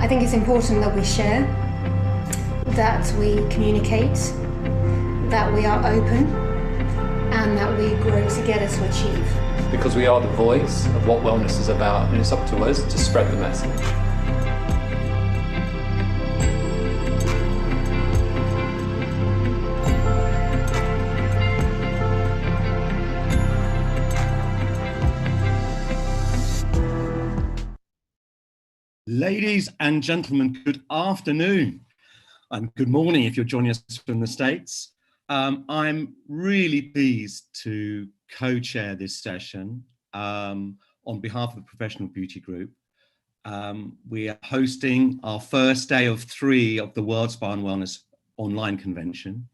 I think it's important that we share, that we communicate, that we are open, and that we grow together to achieve. Because we are the voice of what wellness is about, and it's up to us to spread the message. Ladies and gentlemen, good afternoon and good morning if you're joining us from the States. I'm really pleased to co-chair this session on behalf of the Professional Beauty Group. We are hosting our first day of 3 of the World Spa and Wellness Online Convention.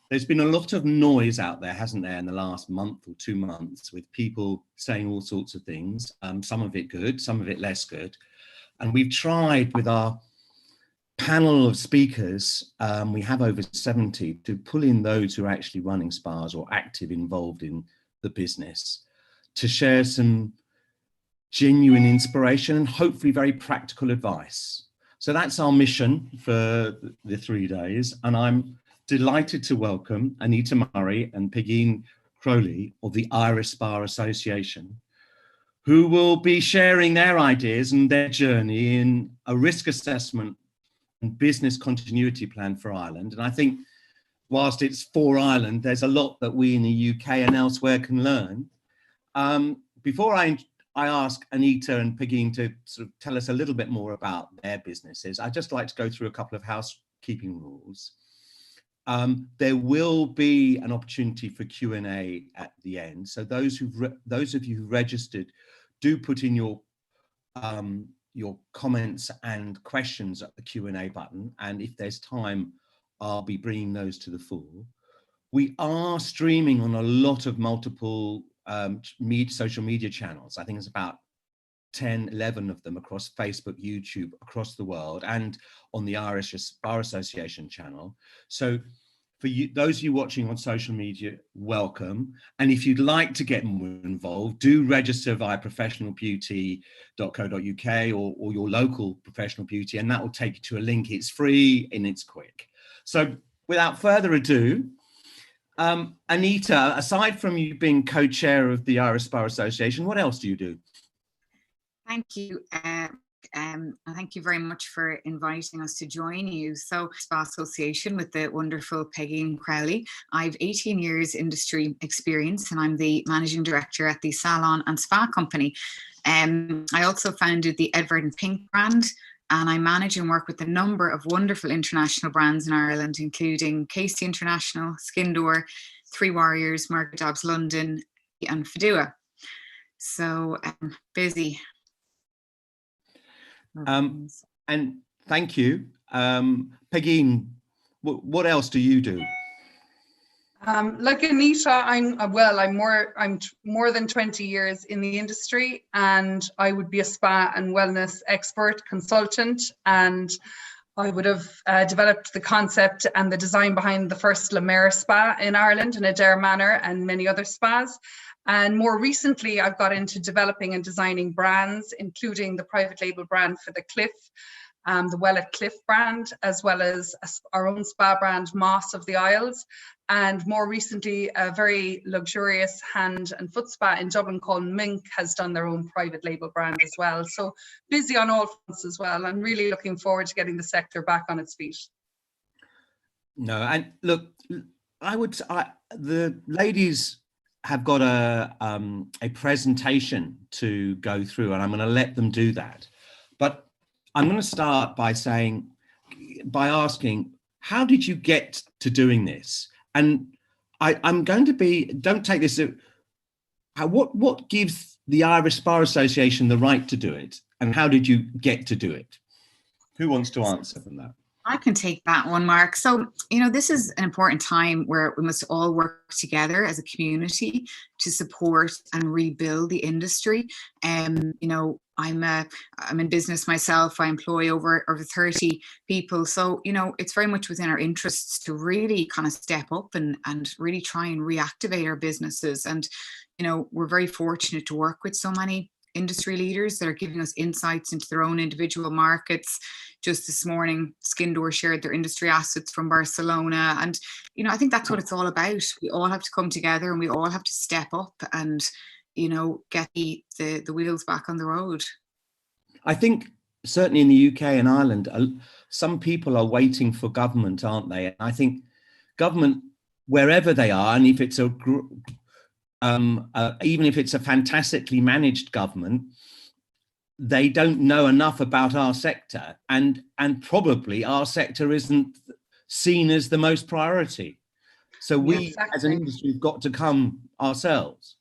There's been a lot of noise out there, hasn't there, in the last month or 2 months with people saying all sorts of things, some of it good, some of it less good. And we've tried with our panel of speakers, we have over 70, to pull in those who are actually running spas or active involved in the business to share some genuine inspiration and hopefully very practical advice. So that's our mission for the 3 days. And I'm delighted to welcome Anita Murray and Peigin Crowley of the Irish Spa Association, who will be sharing their ideas and their journey in a risk assessment and business continuity plan for Ireland. And I think whilst it's for Ireland, there's a lot that we in the UK and elsewhere can learn. Before I ask Anita and Peigin to sort of tell us a little bit more about their businesses, I'd just like to go through a couple of housekeeping rules. There will be an opportunity for Q&A at the end. So those of you who registered, do put in your comments and questions at the Q&A button. And if there's time, I'll be bringing those to the fore. We are streaming on a lot of multiple social media channels. I think it's about 10, 11 of them across Facebook, YouTube, across the world, and on the Irish Spa Association channel. So for you, those of you watching on social media, welcome. And if you'd like to get more involved, do register via professionalbeauty.co.uk or your local professional beauty, and that will take you to a link. It's free and it's quick. So without further ado, Anita, aside from you being co-chair of the Irish Spa Association, what else do you do? Thank you. Thank you very much for inviting us to join you. So, Spa Association with the wonderful Peigin Crowley. I have 18 years industry experience and I'm the managing director at the Salon and Spa Company. I also founded the Edward and Pink brand, and I manage and work with a number of wonderful international brands in Ireland, including Casey International, Skin Door, Three Warriors, Margaret Dobbs London, and Fedua. So busy. And thank you. Peigin, what else do you do? Like Anita, I'm more than 20 years in the industry, and I would be a spa and wellness expert consultant, and I would have developed the concept and the design behind the first La Mer spa in Ireland in Adair Manor and many other spas. And more recently, I've got into developing and designing brands, including the private label brand for the Cliff, the Well at Cliff brand, as well as our own spa brand, Moss of the Isles. And more recently, a very luxurious hand and foot spa in Dublin called Mink has done their own private label brand as well. So busy on all fronts as well. I'm really looking forward to getting the sector back on its feet. No, and look, the ladies have got a presentation to go through, and I'm going to let them do that. But I'm going to start by asking, how did you get to doing this? And I'm going to don't take this, what gives the Irish Spa Association the right to do it? And how did you get to do it? Who wants to answer from that? I can take that one, Mark. So, this is an important time where we must all work together as a community to support and rebuild the industry. I'm in business myself. I employ over 30 people. So, it's very much within our interests to really kind of step up and really try and reactivate our businesses. And, we're very fortunate to work with so many industry leaders that are giving us insights into their own individual markets. Just this morning, Skindor shared their industry assets from Barcelona. And, you know, I think that's what it's all about. We all have to come together and we all have to step up and, you know, get the wheels back on the road. I think certainly in the UK and Ireland, some people are waiting for government, aren't they? And I think government, wherever they are, and if it's even if it's a fantastically managed government, they don't know enough about our sector, and probably our sector isn't seen as the most priority. So we, as an industry, have got to come ourselves.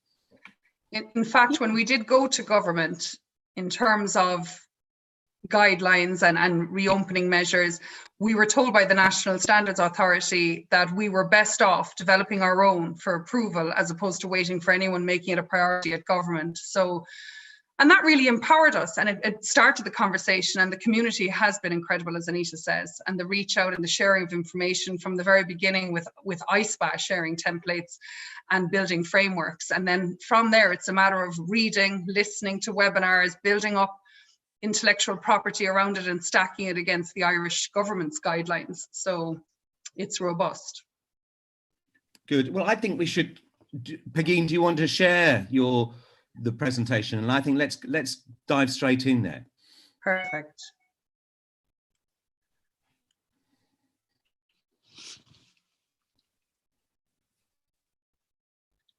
In fact, when we did go to government in terms of guidelines and reopening measures, we were told by the National Standards Authority that we were best off developing our own for approval as opposed to waiting for anyone making it a priority at government. So, and that really empowered us, and it started the conversation, and the community has been incredible, as Anita says, and the reach out and the sharing of information from the very beginning with ISPA sharing templates and building frameworks. And then from there, it's a matter of reading, listening to webinars, building up intellectual property around it and stacking it against the Irish government's guidelines. So it's robust. Good. Well, I think we should, Peigin, do you want to share the presentation? And I think let's dive straight in there. Perfect.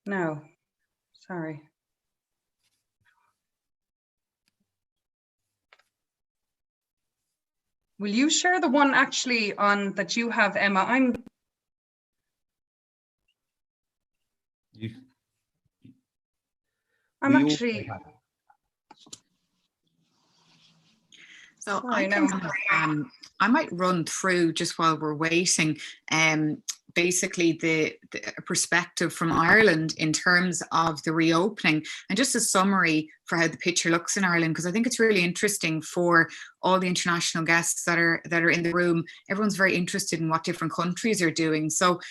No, sorry. Will you share the one actually on that you have, Emma? I'm actually. So I might run through just while we're waiting. Basically the perspective from Ireland in terms of the reopening, and just a summary for how the picture looks in Ireland, because I think it's really interesting for all the international guests that are in the room. Everyone's very interested in what different countries are doing. So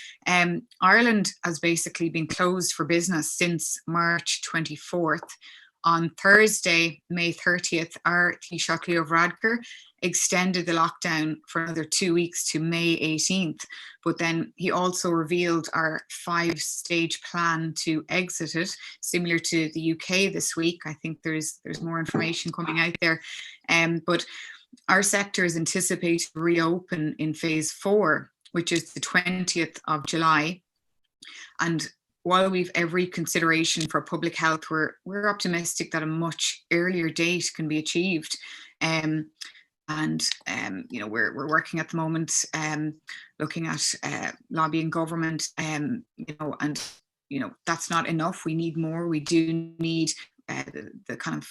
Ireland has basically been closed for business since March 24th. On Thursday, May 30th, our Taoiseach Leo Varadkar extended the lockdown for another 2 weeks to May 18th. But then he also revealed our 5-stage plan to exit it, similar to the UK this week. I think there's more information coming out there. But our sector is anticipated to reopen in phase 4, which is the 20th of July. And while we've every consideration for public health, we're optimistic that a much earlier date can be achieved. You know, we're working at the moment, looking at lobbying government, you know, and you know that's not enough. We need more. We do need the kind of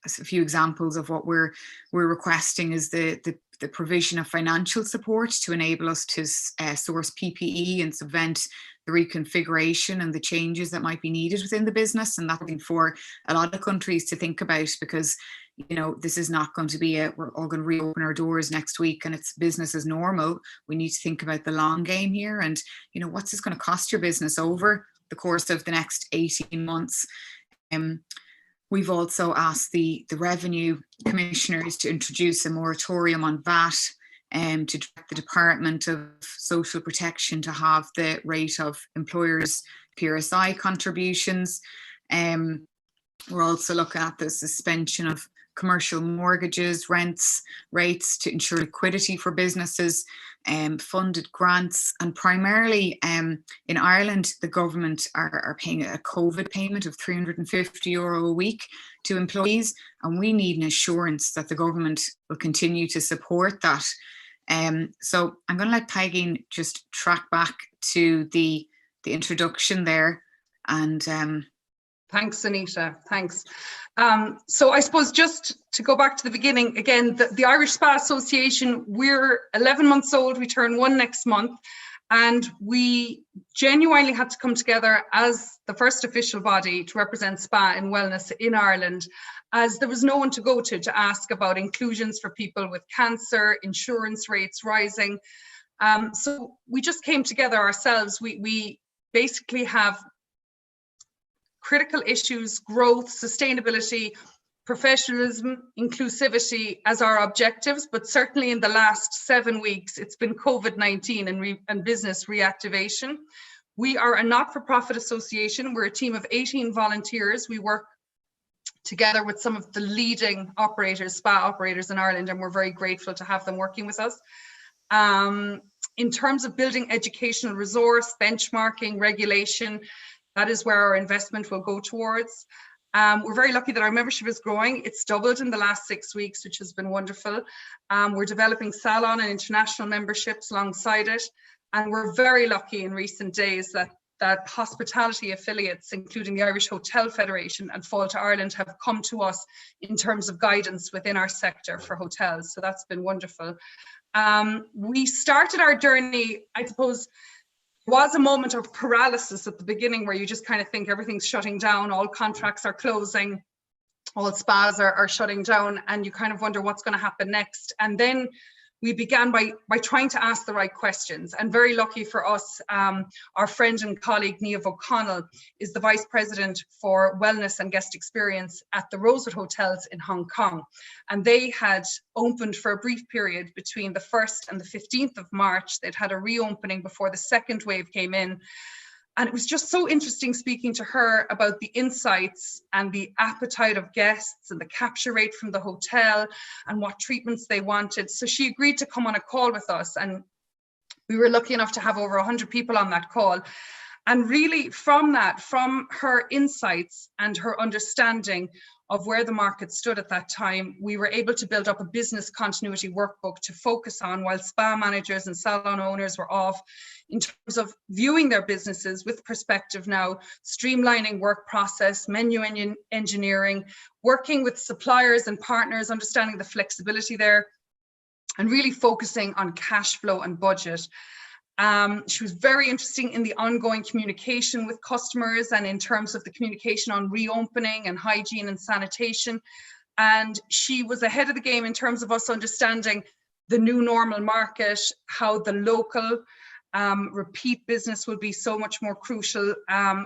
a few examples of what we're requesting is the provision of financial support to enable us to source PPE and subvent the reconfiguration and the changes that might be needed within the business. And that's something for a lot of countries to think about, because you know this is not going to be we're all going to reopen our doors next week and it's business as normal. We need to think about the long game here, and you know what's this going to cost your business over the course of the next 18 months. We've also asked the revenue commissioners to introduce a moratorium on VAT, to direct the Department of Social Protection to have the rate of employers' PRSI contributions. We're also looking at the suspension of commercial mortgages, rents, rates to ensure liquidity for businesses, funded grants, and primarily in Ireland, the government are paying a COVID payment of €350 a week to employees, and we need an assurance that the government will continue to support that. So I'm going to let Peigin just track back to the introduction there, and thanks, Anita. Thanks. So I suppose just to go back to the beginning again, the Irish Spa Association, we're 11 months old. We turn 1 next month, and we genuinely had to come together as the first official body to represent spa and wellness in Ireland, as there was no one to go to ask about inclusions for people with cancer, insurance rates rising. So we just came together ourselves. We basically have critical issues, growth, sustainability, professionalism, inclusivity as our objectives, but certainly in the last 7 weeks, it's been COVID-19 and business reactivation. We are a not-for-profit association. We're a team of 18 volunteers. We work together with some of the leading operators, spa operators in Ireland, and we're very grateful to have them working with us. In terms of building educational resource, benchmarking, regulation, that is where our investment will go towards. We're very lucky that our membership is growing. It's doubled in the last 6 weeks, which has been wonderful. We're developing Salon and international memberships alongside it. And we're very lucky in recent days that hospitality affiliates, including the Irish Hotel Federation and Fall to Ireland, have come to us in terms of guidance within our sector for hotels. So that's been wonderful. We started our journey, I suppose, was a moment of paralysis at the beginning where you just kind of think everything's shutting down, all contracts are closing, all spas are shutting down, and you kind of wonder what's going to happen next. And then we began by trying to ask the right questions. And very lucky for us, our friend and colleague Niamh O'Connell is the Vice President for Wellness and Guest Experience at the Rosewood Hotels in Hong Kong. And they had opened for a brief period between the 1st and the 15th of March. They'd had a reopening before the second wave came in. And it was just so interesting speaking to her about the insights and the appetite of guests and the capture rate from the hotel and what treatments they wanted. So she agreed to come on a call with us, and we were lucky enough to have over 100 people on that call. And really from that, from her insights and her understanding of where the market stood at that time, we were able to build up a business continuity workbook to focus on while spa managers and salon owners were off, in terms of viewing their businesses with perspective now, streamlining work process, menu engineering, working with suppliers and partners, understanding the flexibility there, and really focusing on cash flow and budget. She was very interesting in the ongoing communication with customers and in terms of the communication on reopening and hygiene and sanitation. And she was ahead of the game in terms of us understanding the new normal market, how the local repeat business will be so much more crucial.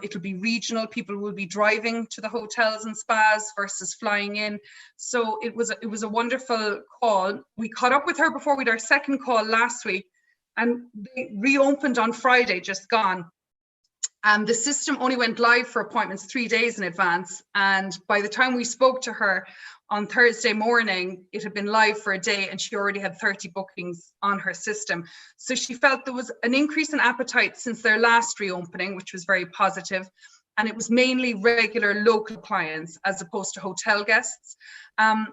It'll be regional. People will be driving to the hotels and spas versus flying in. So it was a wonderful call. We caught up with her before we had our second call last week, and they reopened on Friday, just gone. And the system only went live for appointments 3 days in advance. And by the time we spoke to her on Thursday morning, it had been live for a day and she already had 30 bookings on her system. So she felt there was an increase in appetite since their last reopening, which was very positive. And it was mainly regular local clients as opposed to hotel guests.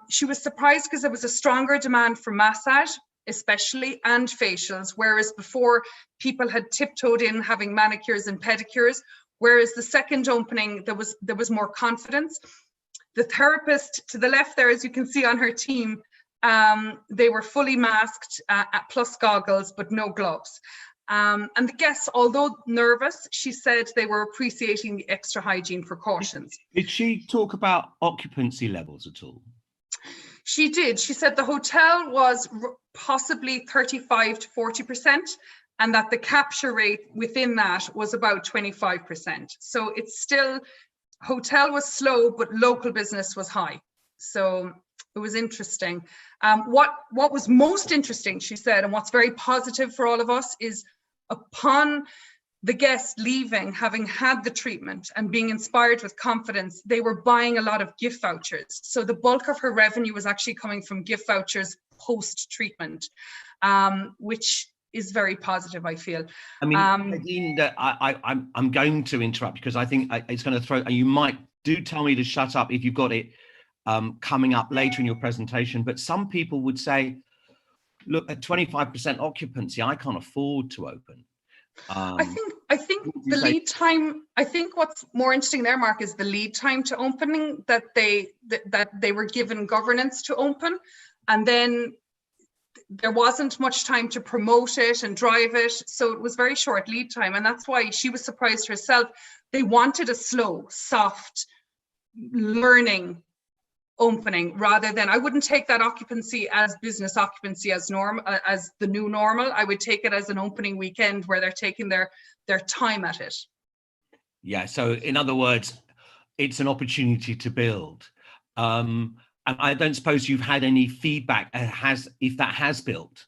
She was surprised because there was a stronger demand for massage, especially, and facials, whereas before people had tiptoed in having manicures and pedicures, whereas the second opening there was more confidence. The therapist to the left there, as you can see on her team, they were fully masked plus goggles but no gloves, and the guests, although nervous, she said they were appreciating the extra hygiene precautions. Did she talk about occupancy levels at all? She did. She said the hotel was possibly 35 to 40%, and that the capture rate within that was about 25%. So it's still, hotel was slow, but local business was high. So it was interesting. What was most interesting, she said, and what's very positive for all of us is upon the guests leaving, having had the treatment and being inspired with confidence, they were buying a lot of gift vouchers. So the bulk of her revenue was actually coming from gift vouchers post-treatment, which is very positive, I feel. I mean, I'm going to interrupt because I think it's going to throw, you might do tell me to shut up if you've got it coming up later in your presentation, but some people would say, look, at 25% occupancy, I can't afford to open. I think the lead time, I think what's more interesting there, Mark, is the lead time to opening, that they were given governance to open, and then there wasn't much time to promote it and drive it. So it was very short lead time. And that's why she was surprised herself. They wanted a slow, soft learning opening rather than, I wouldn't take that occupancy as business occupancy as the new normal. I would take it as an opening weekend where they're taking their time at it. Yeah. So in other words, it's an opportunity to build. And I don't suppose you've had any feedback if that has built.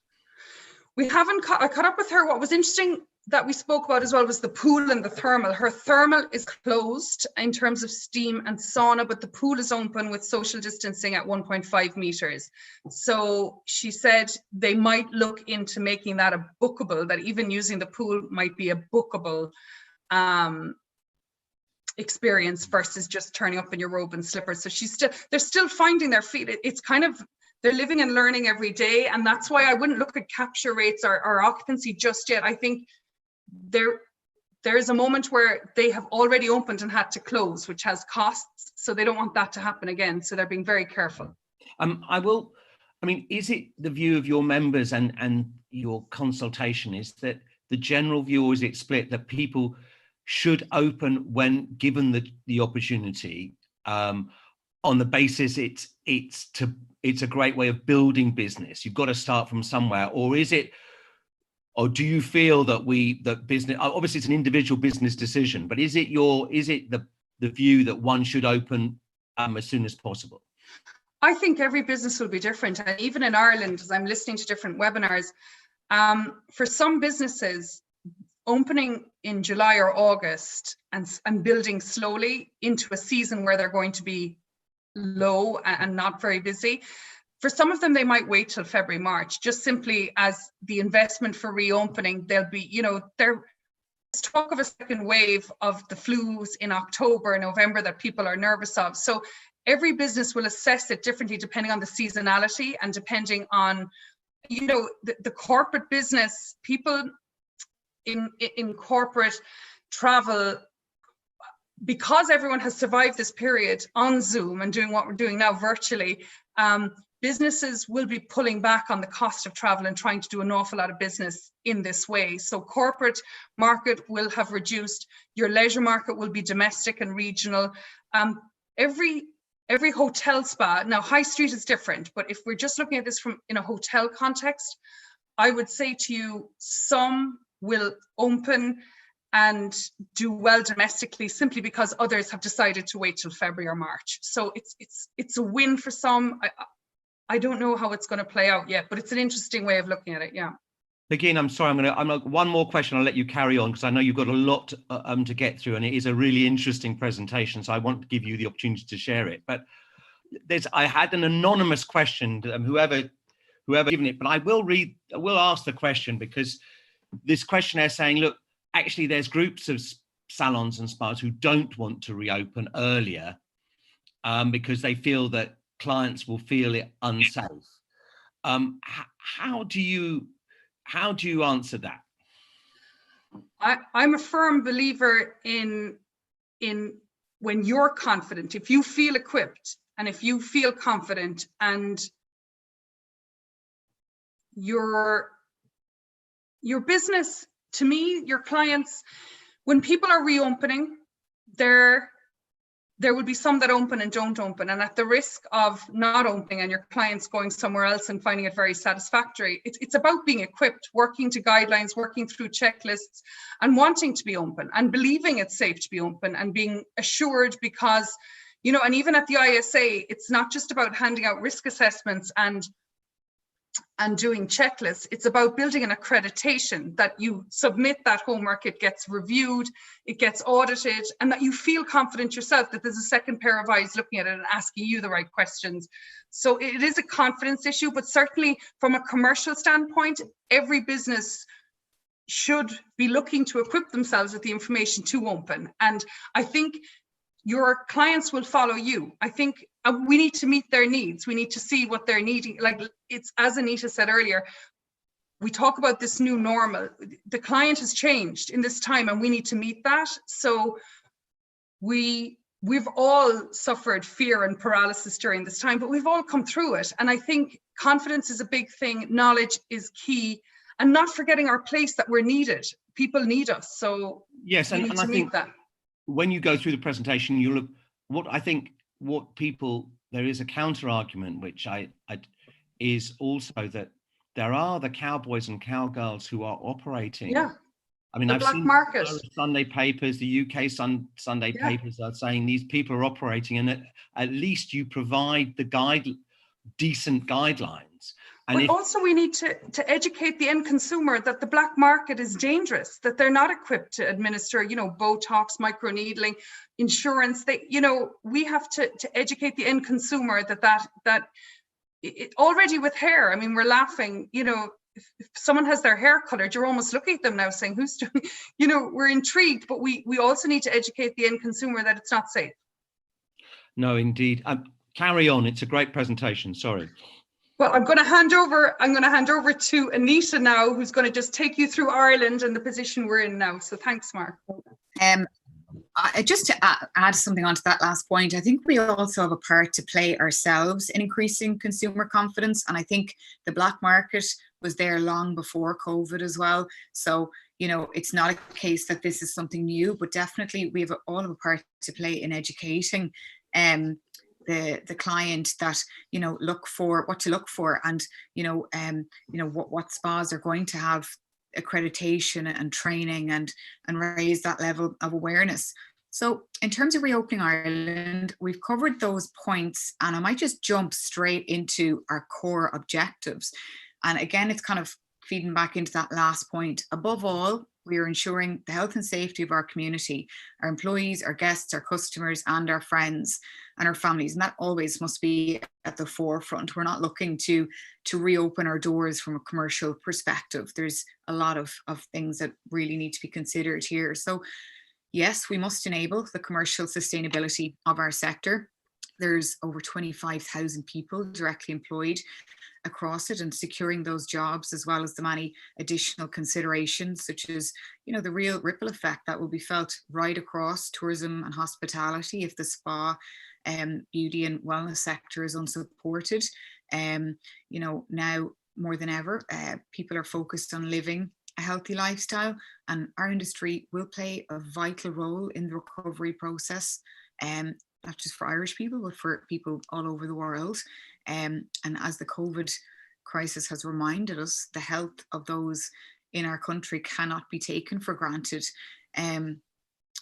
We haven't. I caught up with her. What was interesting that we spoke about as well was the pool and the thermal. Her thermal is closed in terms of steam and sauna, but the pool is open with social distancing at 1.5 meters. So she said they might look into making that a bookable, that even using the pool might be a bookable experience versus just turning up in your robe and slippers. So they're still finding their feet. It's kind of, they're living and learning every day. And that's why I wouldn't look at capture rates or occupancy just yet. I think there is a moment where they have already opened and had to close, which has costs. So they don't want that to happen again. So they're being very careful. Is it the view of your members and your consultation is that the general view, or is it split, that people should open when given the opportunity, on the basis it's a great way of building business? You've got to start from somewhere, or do you feel that business, obviously it's an individual business decision, but is it the view that one should open as soon as possible? I think every business will be different, and even in Ireland, as I'm listening to different webinars, for some businesses, opening in July or August and building slowly into a season where they're going to be low and not very busy. For some of them, they might wait till February, March, just simply as the investment for reopening. There'll be, there's talk of a second wave of the flus in October, November that people are nervous of. So every business will assess it differently depending on the seasonality and depending on, the corporate business. People in corporate travel, because everyone has survived this period on Zoom and doing what we're doing now virtually, businesses will be pulling back on the cost of travel and trying to do an awful lot of business in this way. So corporate market will have reduced. Your leisure market will be domestic and regional. Every hotel spa, now high street is different, but if we're just looking at this in a hotel context, I would say to you, some will open and do well domestically simply because others have decided to wait till February or March. So it's a win for some. I don't know how it's going to play out yet, but it's an interesting way of looking at it. Yeah. Again, I'm sorry, I'm one more question. I'll let you carry on because I know you've got a lot to get through, and it is a really interesting presentation. So I want to give you the opportunity to share it. But I had an anonymous question, whoever given it, but I will ask the question because this questionnaire saying, look, actually there's groups of salons and spas who don't want to reopen earlier because they feel that clients will feel it unsafe. How do you answer that? I'm a firm believer in when you're confident, if you feel equipped and if you feel confident and your business, to me, your clients, when people are reopening, there will be some that open and don't open. And at the risk of not opening and your clients going somewhere else and finding it very satisfactory, it's about being equipped, working to guidelines, working through checklists and wanting to be open and believing it's safe to be open and being assured because, and even at the ISA, it's not just about handing out risk assessments and doing checklists. It's about building an accreditation that you submit that homework, it gets reviewed, it gets audited, and that you feel confident yourself that there's a second pair of eyes looking at it and asking you the right questions. So it is a confidence issue, but certainly from a commercial standpoint, every business should be looking to equip themselves with the information to open. And I think your clients will follow you. I think we need to meet their needs. We need to see what they're needing. Like it's, as Anita said earlier, we talk about this new normal. The client has changed in this time and we need to meet that. So we've all suffered fear and paralysis during this time, but we've all come through it. And I think confidence is a big thing. Knowledge is key, and not forgetting our place that we're needed. People need us. So yes, and I think that when you go through the presentation, you'll look there is a counter argument, which is also that there are the cowboys and cowgirls who are operating I mean, The I've black seen market. the Sunday papers, the UK Sunday Yeah. papers are saying these people are operating, and at least you provide the decent guidelines. And But also we need to educate the end consumer that the black market is dangerous, that they're not equipped to administer, you know, Botox, microneedling, insurance. We have to educate the end consumer that it, already with hair, I mean, we're laughing, you know, if someone has their hair colored, you're almost looking at them now saying, who's doing, you know, we're intrigued, but we also need to educate the end consumer that it's not safe. No, indeed. Carry on. It's a great presentation. Sorry. Well, I'm going to hand over to Anita now, who's going to just take you through Ireland and the position we're in now. So thanks, Mark. Just to add something onto that last point, I think we also have a part to play ourselves in increasing consumer confidence. And I think the black market was there long before COVID as well. So, you know, it's not a case that this is something new, but definitely we have all of a part to play in educating the client that, you know, look for what to look for, and what spas are going to have accreditation and training and raise that level of awareness. So in terms of reopening Ireland, we've covered those points, and I might just jump straight into our core objectives. And again, it's kind of feeding back into that last point. Above all, we are ensuring the health and safety of our community, our employees, our guests, our customers, and our friends and our families. And that always must be at the forefront. We're not looking to reopen our doors from a commercial perspective. There's a lot of things that really need to be considered here. So yes, we must enable the commercial sustainability of our sector. There's over 25,000 people directly employed across it, and securing those jobs, as well as the many additional considerations, such as, you know, the real ripple effect that will be felt right across tourism and hospitality if the spa, beauty and wellness sector is unsupported. You know, now more than ever, people are focused on living a healthy lifestyle, and our industry will play a vital role in the recovery process, not just for Irish people, but for people all over the world. And as the COVID crisis has reminded us, the health of those in our country cannot be taken for granted.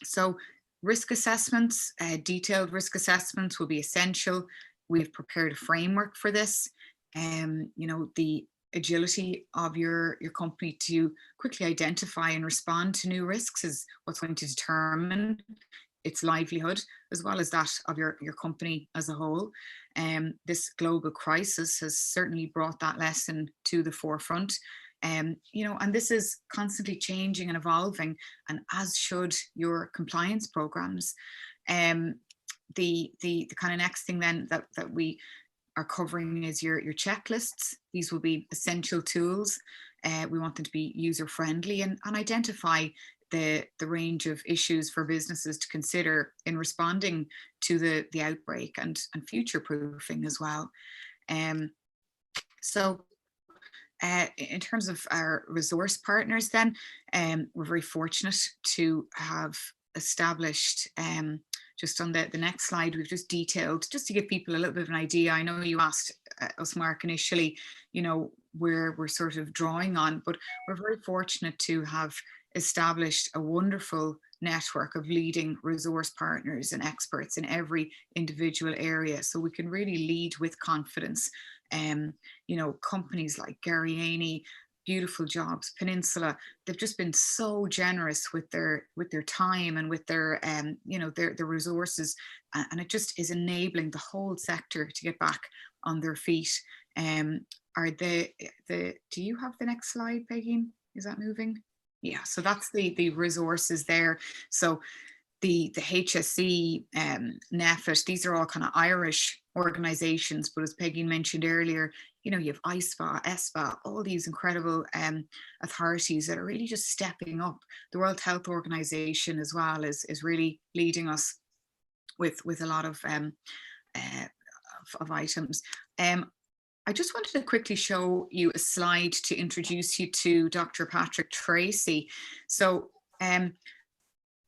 So risk assessments, detailed risk assessments will be essential. We've prepared a framework for this. You know, the agility of your company to quickly identify and respond to new risks is what's going to determine its livelihood, as well as that of your company as a whole. This global crisis has certainly brought that lesson to the forefront. You know, and this is constantly changing and evolving, and as should your compliance programs. The kind of next thing then that we are covering is your checklists. These will be essential tools. We want them to be user friendly and identify the range of issues for businesses to consider in responding to the outbreak, and future proofing as well. So in terms of our resource partners then, we're very fortunate to have established, just on the next slide, we've just detailed, just to give people a little bit of an idea. I know you asked us, Mark, initially, you know, where we're sort of drawing on, but we're very fortunate to have established a wonderful network of leading resource partners and experts in every individual area, so we can really lead with confidence. You know, companies like Garryany, Beautiful Jobs, Peninsula, they've just been so generous with their time and with their you know, their resources, and it just is enabling the whole sector to get back on their feet. Do you have the next slide, Peigin? Is that moving? Yeah, so that's the resources there. So the HSE, NEFIT, these are all kind of Irish organizations, but as Peigin mentioned earlier, you know, you have ISPA, ESPA, all these incredible authorities that are really just stepping up. The World Health Organization as well is really leading us with a lot of items. I just wanted to quickly show you a slide to introduce you to Dr. Patrick Tracy. So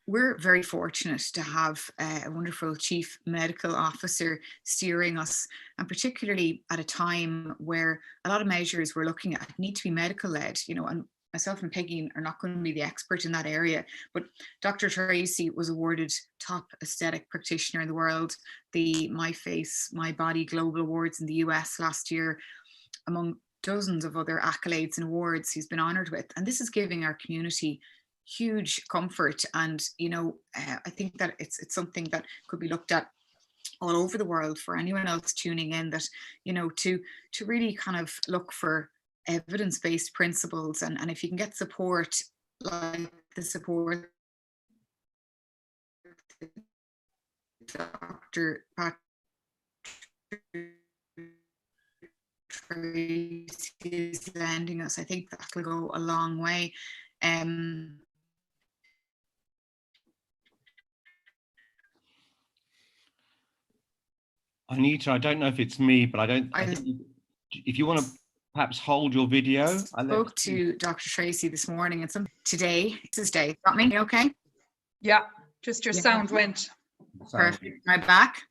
we're very fortunate to have a wonderful Chief Medical Officer steering us, and particularly at a time where a lot of measures we're looking at need to be medical led, you know, and myself and Peggy are not going to be the expert in that area, but Dr. Tracy was awarded top aesthetic practitioner in the world, the My Face, My Body Global Awards in the US last year, among dozens of other accolades and awards he's been honored with. And this is giving our community huge comfort. And, you know, I think that it's something that could be looked at all over the world for anyone else tuning in, that, you know, to really kind of look for evidence-based principles. And if you can get support, like the support Dr. Patrick Tracy is lending us, I think that will go a long way. Anita, I don't know if it's me, but I think if you want to perhaps hold your video. I spoke to Dr. Tracy this morning, and today, it's his day. Got me? Okay? Yeah, just your sound went. Perfect. Am I back?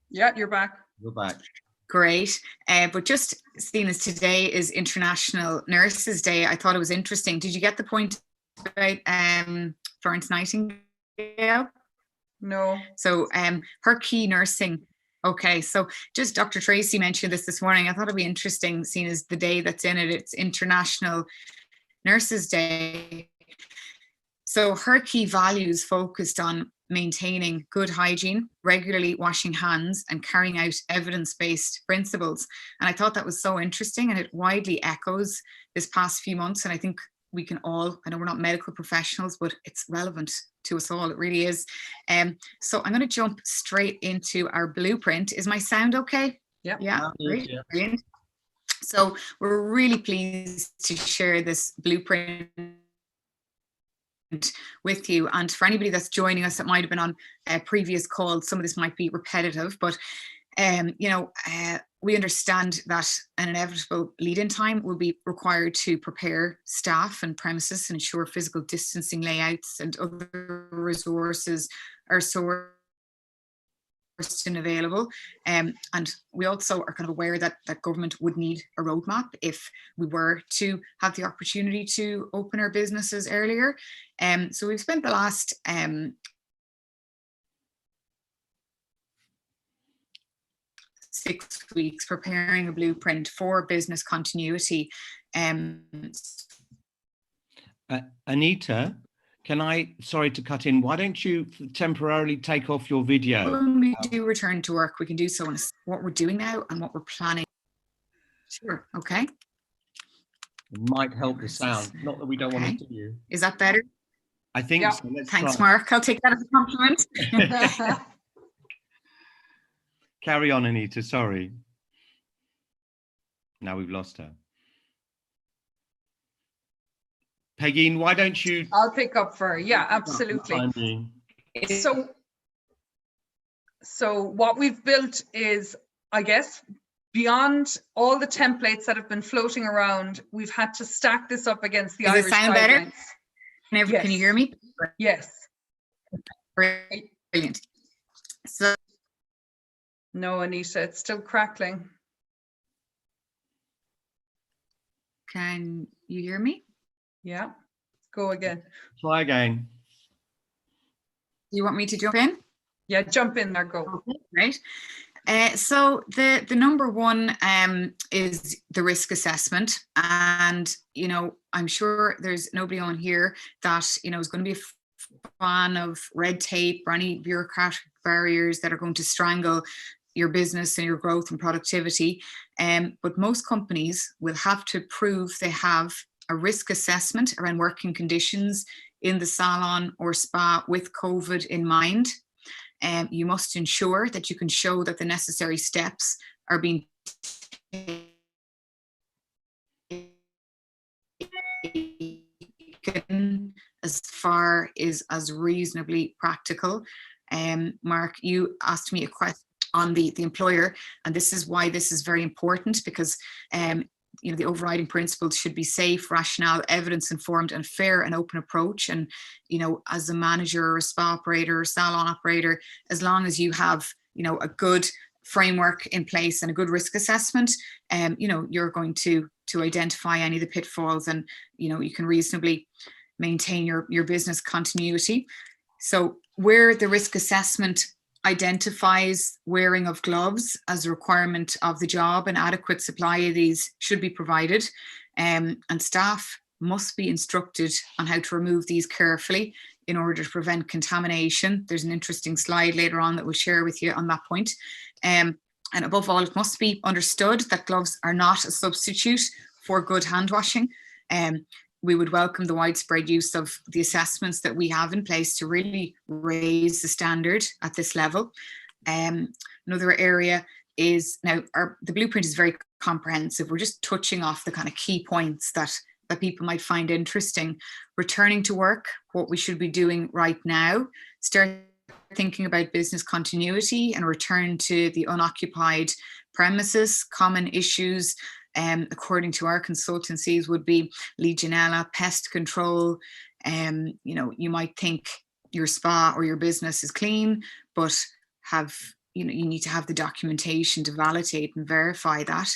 Yeah, you're back. You're back. Great. But just seeing as today is International Nurses Day, I thought it was interesting. Did you get the point about Florence Nightingale? No. So her key nursing. Okay, so just Dr. Tracy mentioned this morning. I thought it'd be interesting, seeing as the day that's in it, it's International Nurses Day. So her key values focused on maintaining good hygiene, regularly washing hands, and carrying out evidence-based principles. And I thought that was so interesting, and it widely echoes this past few months. And I think we can all, I know we're not medical professionals, but it's relevant to us all. It really is. So I'm going to jump straight into our blueprint. Is my sound okay? Yeah. Yeah, great. Yeah. Brilliant. So we're really pleased to share this blueprint with you. And for anybody that's joining us that might have been on previous calls, some of this might be repetitive, but you know, we understand that an inevitable lead-in time will be required to prepare staff and premises and ensure physical distancing layouts and other resources are sourced and available. And we also are kind of aware that government would need a roadmap if we were to have the opportunity to open our businesses earlier. So we've spent the last 6 weeks preparing a blueprint for business continuity. Anita, sorry to cut in, why don't you temporarily take off your video? When we do return to work, we can do so on what we're doing now and what we're planning. Sure, okay. It might help the sound, not that we don't want to do you. Is that better? I think so. Let's Thanks, try. Mark. I'll take that as a compliment. Carry on, Anita, sorry. Now we've lost her. Peigin, why don't you? I'll pick up for her. Yeah, absolutely. So what we've built is, I guess, beyond all the templates that have been floating around, we've had to stack this up against the Irish guidelines. Does it sound better? Yes. Can you hear me? Yes. Brilliant. So. No, Anita, it's still crackling. Can you hear me? Yeah, go again. Try again. You want me to jump in? Yeah, jump in there, go. Okay, right. So the number one is the risk assessment. And, you know, I'm sure there's nobody on here that, you know, is going to be a fan of red tape or any bureaucratic barriers that are going to strangle your business and your growth and productivity. But most companies will have to prove they have a risk assessment around working conditions in the salon or spa with COVID in mind. You must ensure that you can show that the necessary steps are being taken as far as reasonably practical. Mark, you asked me a question on the employer, and this is why this is very important, because you know, the overriding principles should be safe, rational, evidence-informed, and fair and open approach. And, you know, as a manager or a spa operator or salon operator, as long as you have, you know, a good framework in place and a good risk assessment, you know, you're going to identify any of the pitfalls, and you know, you can reasonably maintain your business continuity. So where the risk assessment identifies wearing of gloves as a requirement of the job, an adequate supply of these should be provided, and staff must be instructed on how to remove these carefully in order to prevent contamination. There's an interesting slide later on that we'll share with you on that point. And above all, it must be understood that gloves are not a substitute for good hand washing. We would welcome the widespread use of the assessments that we have in place to really raise the standard at this level. Another area is, now the blueprint is very comprehensive. We're just touching off the kind of key points that people might find interesting. Returning to work, what we should be doing right now, start thinking about business continuity and return to the unoccupied premises. Common issues, according to our consultancies, would be Legionella, pest control. You know, you might think your spa or your business is clean, but you need to have the documentation to validate and verify that.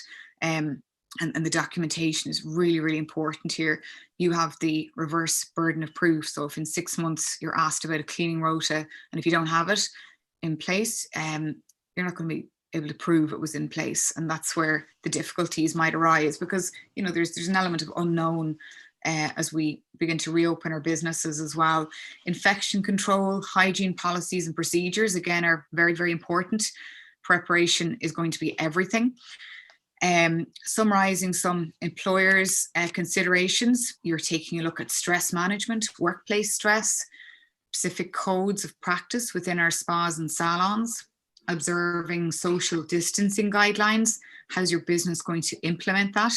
And the documentation is really, really important here. You have the reverse burden of proof. So if in 6 months you're asked about a cleaning rota, and if you don't have it in place, you're not going to be able to prove it was in place. And that's where the difficulties might arise, because, you know, there's an element of unknown as we begin to reopen our businesses as well. Infection control, hygiene policies and procedures, again, are very, very important. Preparation is going to be everything. Summarizing some employers' considerations, you're taking a look at stress management, workplace stress, specific codes of practice within our spas and salons, observing social distancing guidelines. How's your business going to implement that?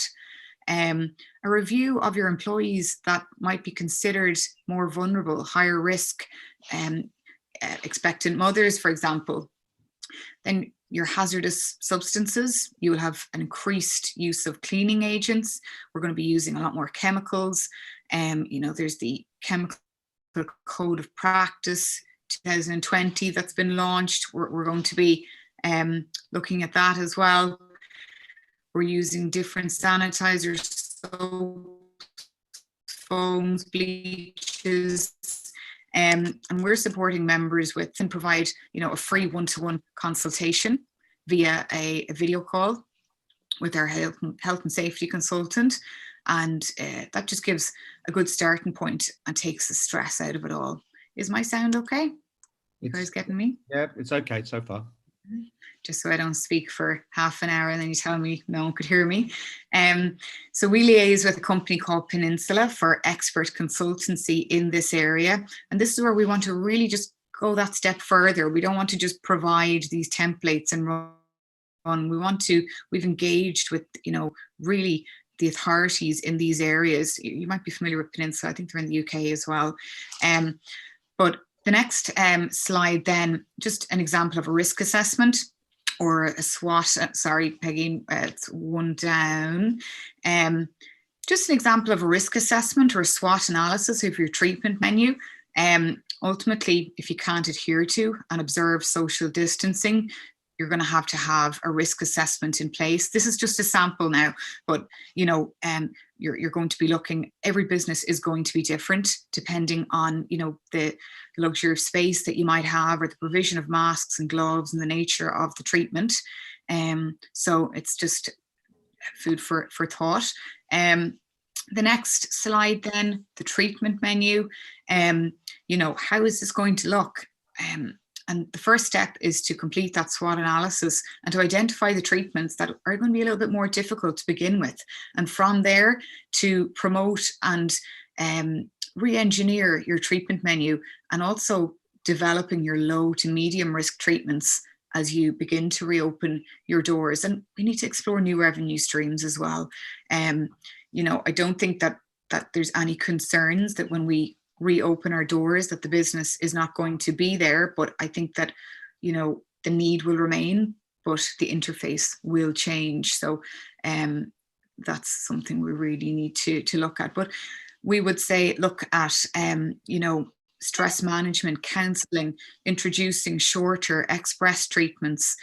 A review of your employees that might be considered more vulnerable, higher risk, expectant mothers, for example. Then your hazardous substances, you will have an increased use of cleaning agents. We're going to be using a lot more chemicals. You know, there's the Chemical Code of Practice 2020 that's been launched. We're going to be looking at that as well. We're using different sanitizers, soaps, foams, bleaches, and we're supporting members with and provide, you know, a free one-to-one consultation via a video call with our health and safety consultant. And that just gives a good starting point and takes the stress out of it all. Is my sound okay? You guys getting me? Yeah, it's okay so far. Just so I don't speak for half an hour and then you tell me no one could hear me. So we liaise with a company called Peninsula for expert consultancy in this area. And this is where we want to really just go that step further. We don't want to just provide these templates and run. We've engaged with, you know, really the authorities in these areas. You might be familiar with Peninsula. I think they're in the UK as well. But the next slide then, just an example of a risk assessment or a SWOT, sorry, Peggy, it's one down. Just an example of a risk assessment or a SWOT analysis of your treatment menu. Ultimately, if you can't adhere to and observe social distancing, you're going to have a risk assessment in place. This is just a sample now, but you know, you're going to be looking, every business is going to be different depending on, you know, the luxury of space that you might have or the provision of masks and gloves and the nature of the treatment. So it's just food for thought. The next slide then, the treatment menu. You know, how is this going to look? And the first step is to complete that SWOT analysis and to identify the treatments that are going to be a little bit more difficult to begin with. And from there to promote and re-engineer your treatment menu, and also developing your low to medium risk treatments as you begin to reopen your doors. And we need to explore new revenue streams as well. You know, I don't think that there's any concerns that when we reopen our doors that the business is not going to be there, but I think that, you know, the need will remain, but the interface will change. So that's something we really need to look at. But we would say look at you know, stress management, counselling, introducing shorter express treatments,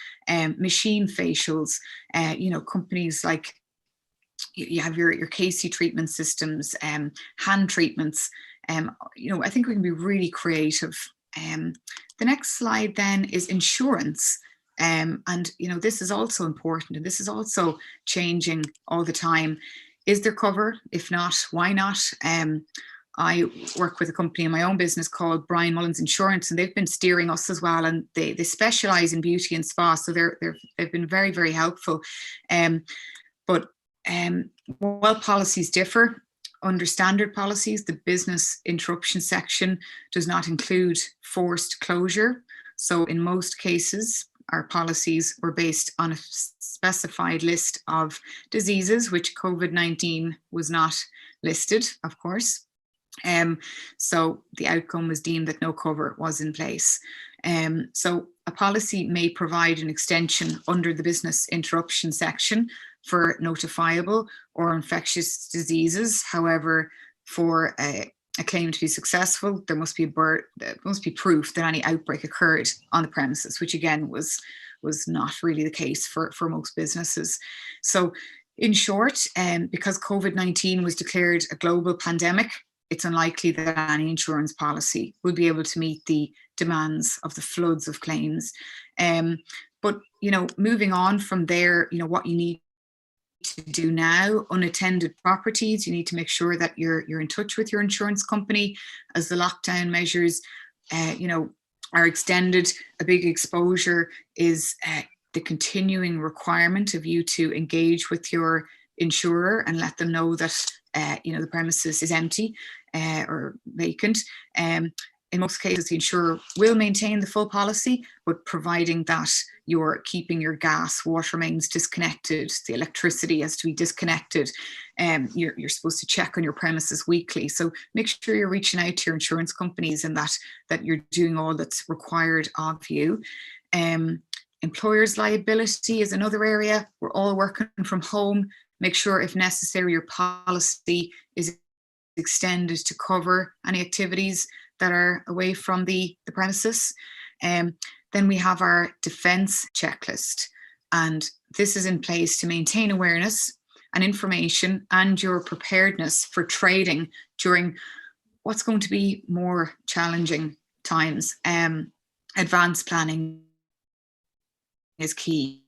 machine facials, companies like you have your KC treatment systems, hand treatments. I think we can be really creative. The next slide then is insurance. This is also important, and this is also changing all the time. Is there cover? If not, why not? I work with a company in my own business called Brian Mullins Insurance, and they've been steering us as well. And they specialize in beauty and spa, so they've been very, very helpful. But while policies differ, under standard policies, the business interruption section does not include forced closure. So in most cases, our policies were based on a specified list of diseases, which COVID-19 was not listed, of course. So the outcome was deemed that no cover was in place. So a policy may provide an extension under the business interruption section for notifiable or infectious diseases. However, for a claim to be successful, there must be proof that any outbreak occurred on the premises, which again was not really the case for most businesses. So in short, because COVID-19 was declared a global pandemic, it's unlikely that any insurance policy will be able to meet the demands of the floods of claims. But moving on from there, what you need to do now, unattended properties, you need to make sure that you're in touch with your insurance company as the lockdown measures are extended. A big exposure is the continuing requirement of you to engage with your insurer and let them know that the premises is empty or vacant. In most cases, the insurer will maintain the full policy, but providing that you're keeping your gas, water mains disconnected, the electricity has to be disconnected, you're supposed to check on your premises weekly. So make sure you're reaching out to your insurance companies and that you're doing all that's required of you. Employers' liability is another area. We're all working from home. Make sure, if necessary, your policy is extended to cover any activities that are away from the premises. Then we have our defence checklist, and this is in place to maintain awareness and information and your preparedness for trading during what's going to be more challenging times. Advanced planning is key.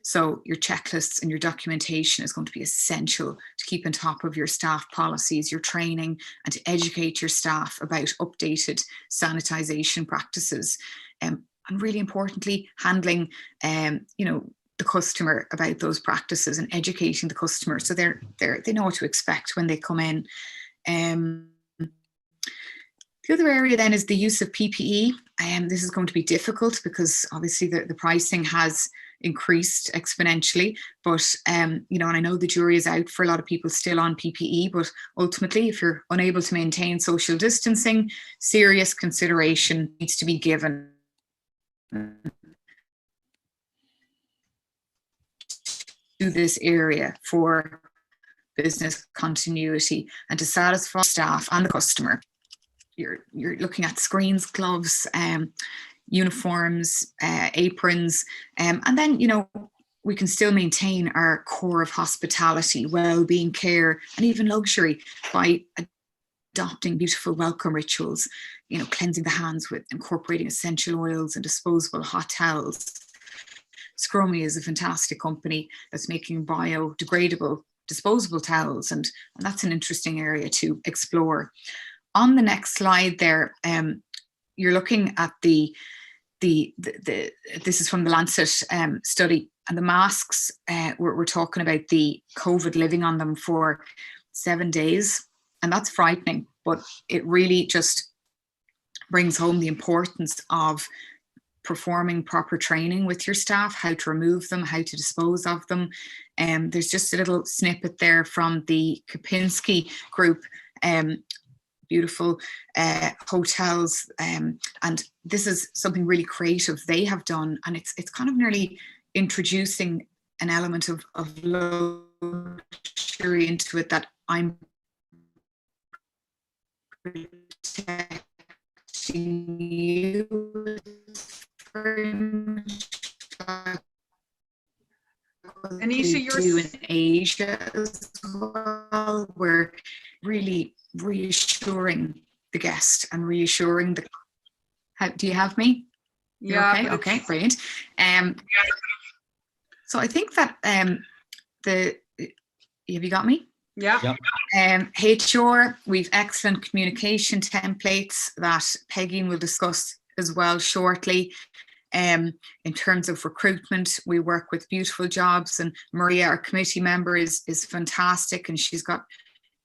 So your checklists and your documentation is going to be essential to keep on top of your staff policies, your training, and to educate your staff about updated sanitisation practices. And really importantly, handling, the customer about those practices and educating the customer so they know what to expect when they come in. The other area then is the use of PPE. This is going to be difficult because obviously the pricing has increased exponentially, but and I know the jury is out for a lot of people still on PPE, but ultimately if you're unable to maintain social distancing, serious consideration needs to be given to this area for business continuity and to satisfy staff and the customer. You're looking at screens, gloves, uniforms, aprons, and then we can still maintain our core of hospitality, well-being, care, and even luxury by adopting beautiful welcome rituals, cleansing the hands with incorporating essential oils and disposable hot towels. Scrummy is a fantastic company that's making biodegradable disposable towels, and that's an interesting area to explore. On the next slide there, you're looking at this is from the Lancet study, and the masks, we're talking about the COVID living on them for 7 days, and that's frightening, but it really just brings home the importance of performing proper training with your staff, how to remove them, how to dispose of them. There's just a little snippet there from the Kapinski group, beautiful hotels, and this is something really creative they have done, and it's kind of nearly introducing an element of luxury into it, that I'm protected contacting you. Anita, you're do in Asia as well. We're really reassuring the guest and reassuring the. Do you have me? You're yeah. okay. Okay, brilliant. So I think that have you got me? Yeah. HR, we've excellent communication templates that Peigin will discuss as well shortly. In terms of recruitment, we work with Beautiful Jobs, and Maria, our committee member, is fantastic, and she's got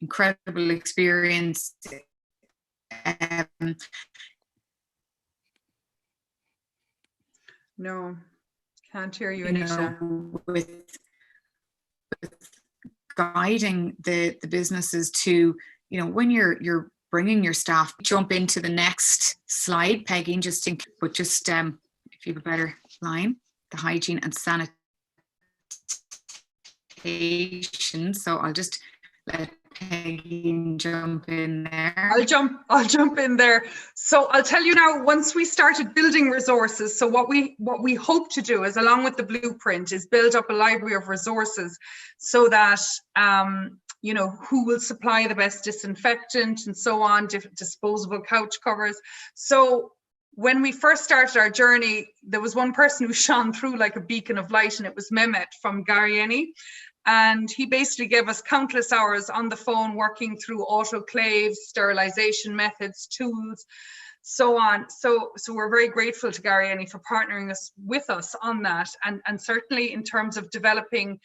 incredible experience. No, can't hear you, Anita. With guiding the businesses to, when you're bringing your staff. Jump into the next slide, Peigin, just if you have a better line, the hygiene and sanitation. So I'll just let Peigin jump in there. I'll jump in there. So I'll tell you now, once we started building resources, so what we hope to do is, along with the blueprint, is build up a library of resources so that who will supply the best disinfectant and so on, disposable couch covers. So when we first started our journey, there was one person who shone through like a beacon of light, and it was Mehmet from Garrieni. And he basically gave us countless hours on the phone working through autoclaves, sterilization methods, tools, so on. So we're very grateful to Garrieni for partnering with us on that. And certainly in terms of developing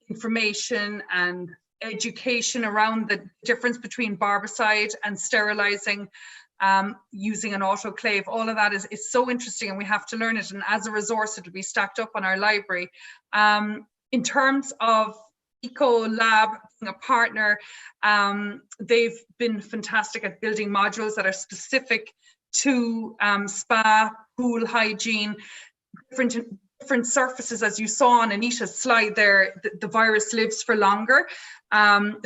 information and education around the difference between barbicide and sterilizing using an autoclave, all of that is so interesting, and we have to learn it. And as a resource, it'll be stacked up on our library. In terms of Ecolab, a partner, they've been fantastic at building modules that are specific to spa, pool hygiene, different surfaces. As you saw on Anita's slide there, the virus lives for longer.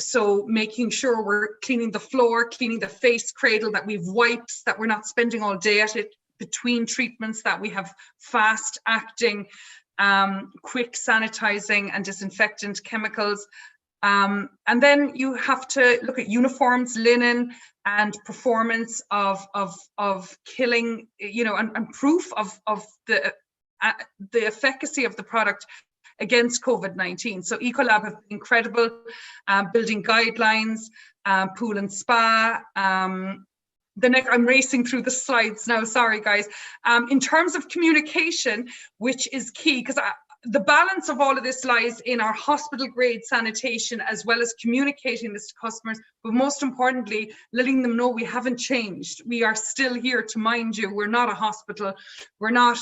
So making sure we're cleaning the floor, cleaning the face cradle, that we've wipes, that we're not spending all day at it between treatments, that we have fast acting, quick sanitizing and disinfectant chemicals. And then you have to look at uniforms, linen, and performance of killing, and proof of the efficacy of the product against COVID-19. So Ecolab have been incredible, building guidelines, pool and spa. I'm racing through the slides now, sorry guys. In terms of communication, which is key, because the balance of all of this lies in our hospital grade sanitation, as well as communicating this to customers, but most importantly, letting them know we haven't changed. We are still here to mind you. We're not a hospital. We're not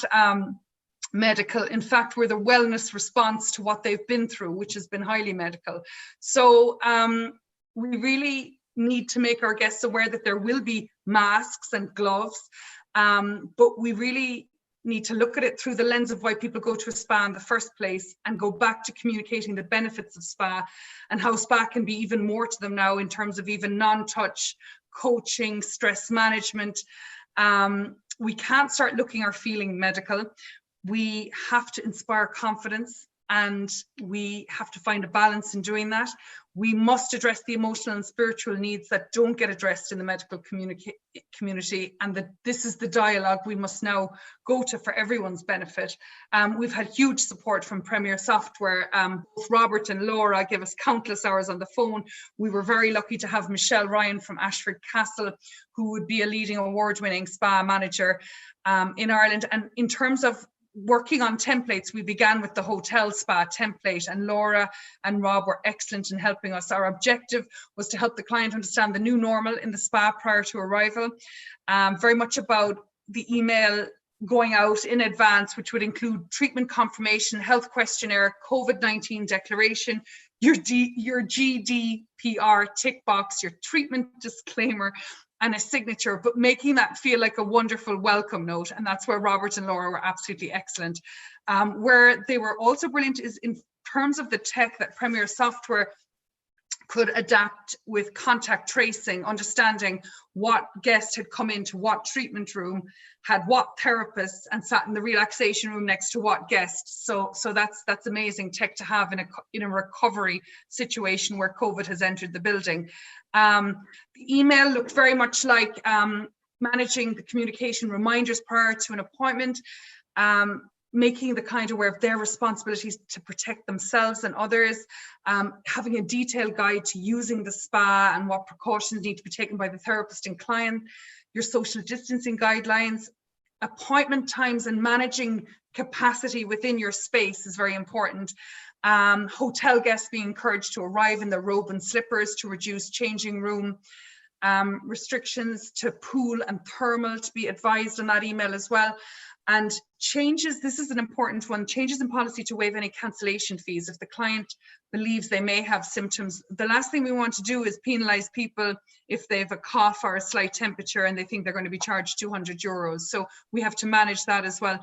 medical. In fact, we're the wellness response to what they've been through, which has been highly medical. So we really need to make our guests aware that there will be masks and gloves, but we really need to look at it through the lens of why people go to a spa in the first place, and go back to communicating the benefits of spa and how spa can be even more to them now in terms of even non-touch coaching, stress management. We can't start looking or feeling medical. We have to inspire confidence, and we have to find a balance in doing that. We must address the emotional and spiritual needs that don't get addressed in the medical community, and this is the dialogue we must now go to for everyone's benefit. We've had huge support from Premier Software. Both Robert and Laura gave us countless hours on the phone. We were very lucky to have Michelle Ryan from Ashford Castle, who would be a leading award-winning spa manager in Ireland. And in terms of working on templates, we began with the hotel spa template, and Laura and Rob were excellent in helping us. Our objective was to help the client understand the new normal in the spa prior to arrival. Very much about the email going out in advance, which would include treatment confirmation, health questionnaire, COVID-19 declaration, your GDPR tick box, your treatment disclaimer, and a signature, but making that feel like a wonderful welcome note. And that's where Robert and Laura were absolutely excellent. Where they were also brilliant is in terms of the tech that Premier Software could adapt with contact tracing, understanding what guest had come into what treatment room, had what therapists, and sat in the relaxation room next to what guest. So that's amazing tech to have in a recovery situation where COVID has entered the building. The email looked very much like managing the communication reminders prior to an appointment, making the client aware of their responsibilities to protect themselves and others, having a detailed guide to using the spa and what precautions need to be taken by the therapist and client, your social distancing guidelines, appointment times, and managing capacity within your space is very important. Hotel guests being encouraged to arrive in their robe and slippers to reduce changing room. Restrictions to pool and thermal to be advised on that email as well. And changes, this is an important one, changes in policy to waive any cancellation fees. If the client believes they may have symptoms, the last thing we want to do is penalise people if they have a cough or a slight temperature and they think they're going to be charged €200. So we have to manage that as well.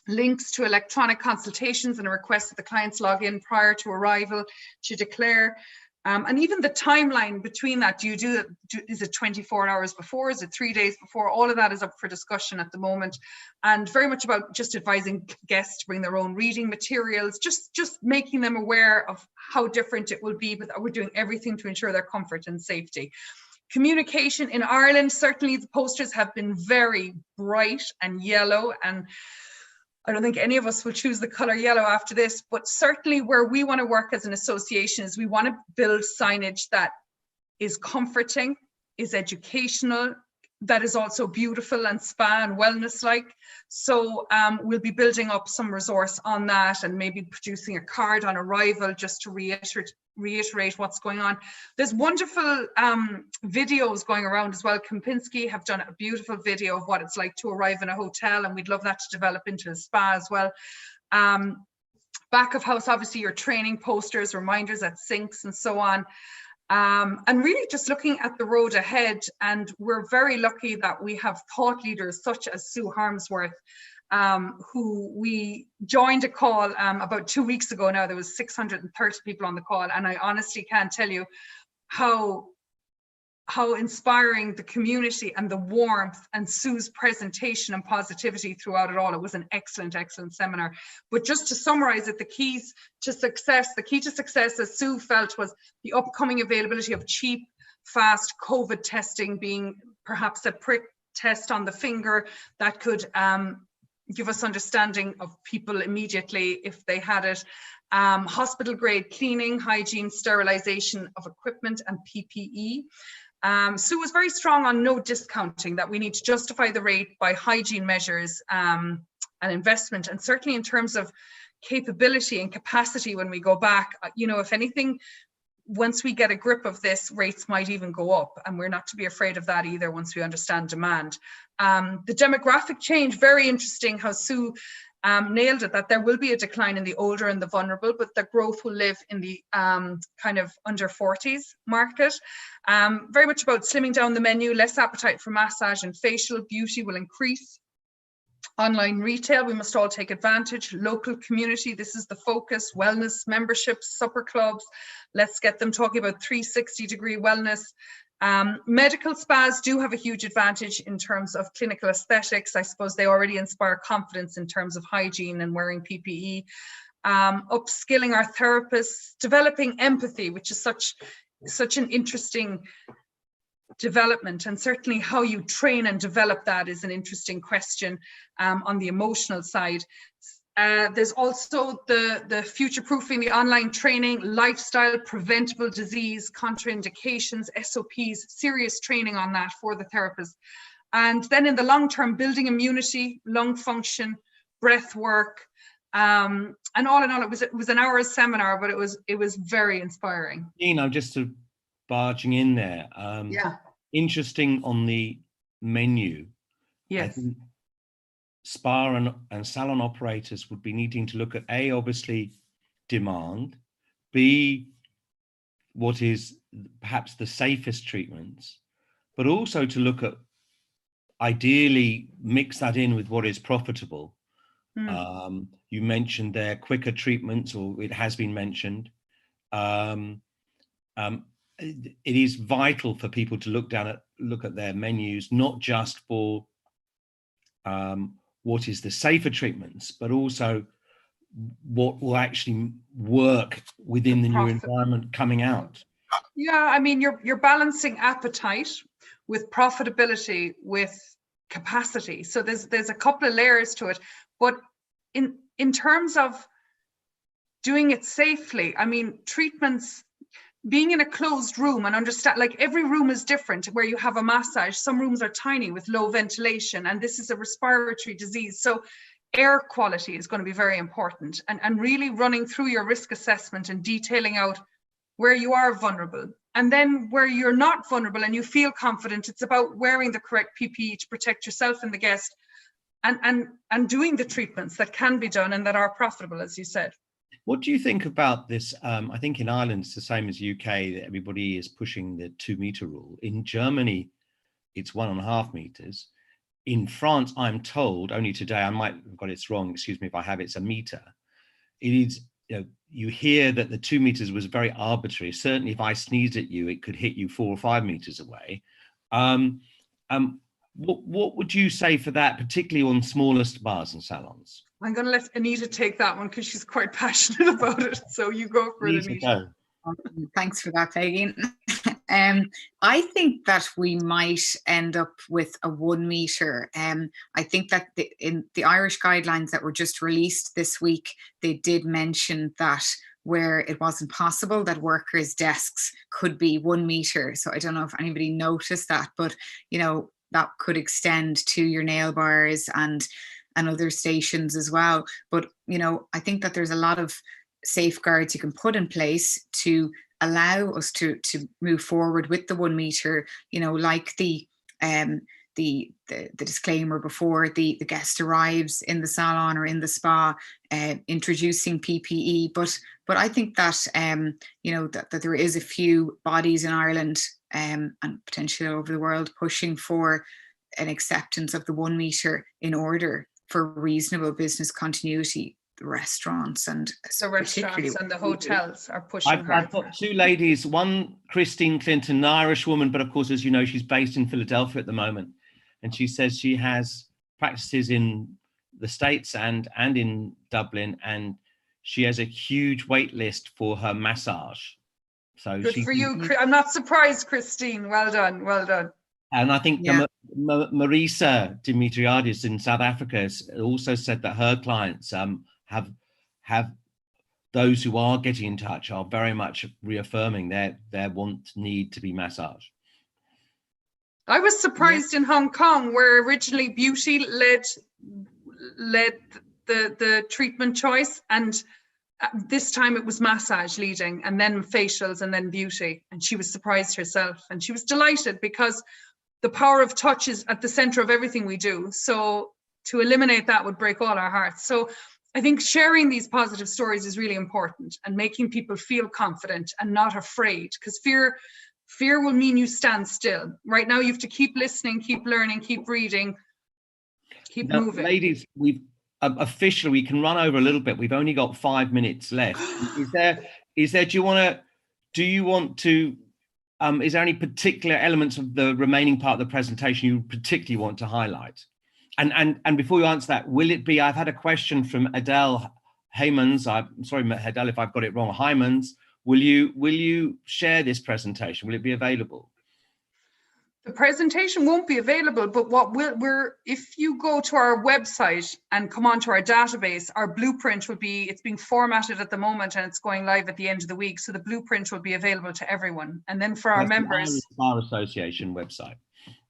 Links to electronic consultations and a request that the clients log in prior to arrival to declare. And even the timeline between that, is it 24 hours before, is it 3 days before? All of that is up for discussion at the moment, and very much about just advising guests to bring their own reading materials, just making them aware of how different it will be, but we're doing everything to ensure their comfort and safety. Communication in Ireland, certainly the posters have been very bright and yellow, and I don't think any of us will choose the color yellow after this, but certainly where we want to work as an association is we want to build signage that is comforting, is educational, that is also beautiful and spa and wellness like. So we'll be building up some resource on that and maybe producing a card on arrival just to reiterate what's going on. There's wonderful videos going around as well. Kempinski have done a beautiful video of what it's like to arrive in a hotel, and we'd love that to develop into a spa as well. Back of house, obviously your training posters, reminders at sinks and so on. And really just looking at the road ahead, and we're very lucky that we have thought leaders such as Sue Harmsworth, who we joined a call about 2 weeks ago now. There was 630 people on the call, and I honestly can't tell you how inspiring the community and the warmth and Sue's presentation and positivity throughout it all. It was an excellent, excellent seminar. But just to summarize it, the key to success, as Sue felt, was the upcoming availability of cheap, fast COVID testing, being perhaps a prick test on the finger that could give us understanding of people immediately if they had it. Hospital grade cleaning, hygiene, sterilization of equipment and PPE. Sue was very strong on no discounting, that we need to justify the rate by hygiene measures and investment, and certainly in terms of capability and capacity when we go back, if anything, once we get a grip of this, rates might even go up, and we're not to be afraid of that either once we understand demand. The demographic change, very interesting how Sue nailed it, that there will be a decline in the older and the vulnerable, but the growth will live in the kind of under 40s market. Very much about slimming down the menu, less appetite for massage and facial. Beauty will increase. Online retail, we must all take advantage. Local community, this is the focus. Wellness memberships, supper clubs, let's get them talking about 360-degree wellness. Medical spas do have a huge advantage in terms of clinical aesthetics. I suppose they already inspire confidence in terms of hygiene and wearing PPE. Upskilling our therapists, developing empathy, which is such an interesting development, and certainly how you train and develop that is an interesting question on the emotional side. There's also the future-proofing, the online training, lifestyle, preventable disease, contraindications, SOPs, serious training on that for the therapist. And then in the long term, building immunity, lung function, breath work, and all in all, it was an hour's seminar, but it was very inspiring. I'm just barging in there. Yeah. Interesting on the menu. Yes. I think spa and salon operators would be needing to look at A, obviously demand, B, what is perhaps the safest treatments, but also to look at, ideally mix that in with what is profitable. You mentioned there quicker treatments, or it has been mentioned, it is vital for people to look at their menus, not just for what is the safer treatments, but also what will actually work within the new environment coming out. Yeah, I mean, you're balancing appetite with profitability with capacity. So there's a couple of layers to it, but in terms of doing it safely, I mean, treatments, being in a closed room and understand, like every room is different. Where you have a massage, some rooms are tiny with low ventilation, and this is a respiratory disease. So air quality is going to be very important, and really running through your risk assessment and detailing out where you are vulnerable. And then where you're not vulnerable and you feel confident, it's about wearing the correct PPE to protect yourself and the guest, and doing the treatments that can be done and that are profitable, as you said. What do you think about this? I think in Ireland it's the same as UK, that everybody is pushing the 2 meter rule. In Germany, it's 1.5 meters. In France, I'm told, only today, I might have got it wrong, excuse me if I have, it's a meter. It is, you hear that the 2 meters was very arbitrary. Certainly if I sneezed at you, it could hit you 4 or 5 meters away. What would you say for that, particularly on smaller spas and salons? I'm going to let Anita take that one because she's quite passionate about it. So you go for it, Anita. Thanks for that, Peigin. I think that we might end up with a 1 meter. I think that in the Irish guidelines that were just released this week, they did mention that where it wasn't possible, that workers' desks could be 1 meter. So I don't know if anybody noticed that, but that could extend to your nail bars and other stations as well. But I think that there's a lot of safeguards you can put in place to allow us to move forward with the 1 meter, like the disclaimer before the guest arrives in the salon or in the spa, introducing PPE. But I think that that there is a few bodies in Ireland and potentially over the world pushing for an acceptance of the 1 meter in order for reasonable business continuity. The restaurants and the hotels are pushing hard. I've got 2 ladies, one Christine Clinton, an Irish woman, but of course, as you know, she's based in Philadelphia at the moment. And she says she has practices in the States and in Dublin, and she has a huge wait list for her massage. So good for you. I'm not surprised, Christine. Well done. Well done. And I think Marisa Dimitriadis in South Africa has also said that her clients have those who are getting in touch are very much reaffirming their need to be massaged. I was surprised in Hong Kong, where originally beauty led the treatment choice, and this time it was massage leading, and then facials, and then beauty. And she was surprised herself, and she was delighted because the power of touch is at the center of everything we do. So to eliminate that would break all our hearts. So I think sharing these positive stories is really important, and making people feel confident and not afraid, because fear will mean you stand still. Right now, you have to keep listening, keep learning, keep reading, keep moving. Ladies, we've officially, we can run over a little bit. We've only got 5 minutes left. Is there, is there any particular elements of the remaining part of the presentation you particularly want to highlight? And before you answer that, will it be, I've had a question from Adele Heymans. I'm sorry, Adele, if I've got it wrong, Heymans. Will you share this presentation? Will it be available? The presentation won't be available, but if you go to our website and come onto our database, our blueprint will be, it's being formatted at the moment and it's going live at the end of the week. So the blueprint will be available to everyone. And then for our members, the Bar Association website.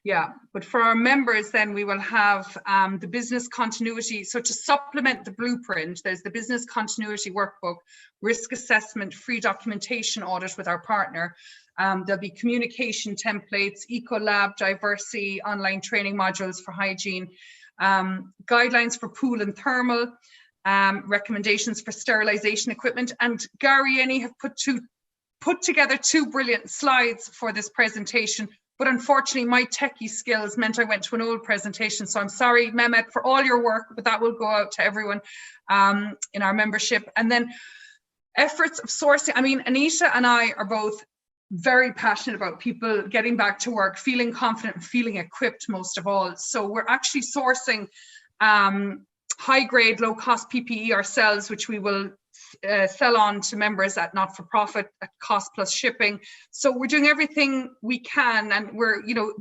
Yeah, but for our members, then we will have the business continuity. So to supplement the blueprint, there's the business continuity workbook, risk assessment, free documentation audit with our partner. There'll be communication templates, eco-lab, diversity, online training modules for hygiene, guidelines for pool and thermal, recommendations for sterilization equipment. And Gary and I have put together 2 brilliant slides for this presentation. But unfortunately, my techie skills meant I went to an old presentation. So I'm sorry, Mehmet, for all your work, but that will go out to everyone in our membership. And then efforts of sourcing. I mean, Anita and I are both very passionate about people getting back to work, feeling confident and feeling equipped most of all. So we're actually sourcing high grade, low cost PPE ourselves, which we will sell on to members at not-for-profit at cost plus shipping. So we're doing everything we can, and we're, you know,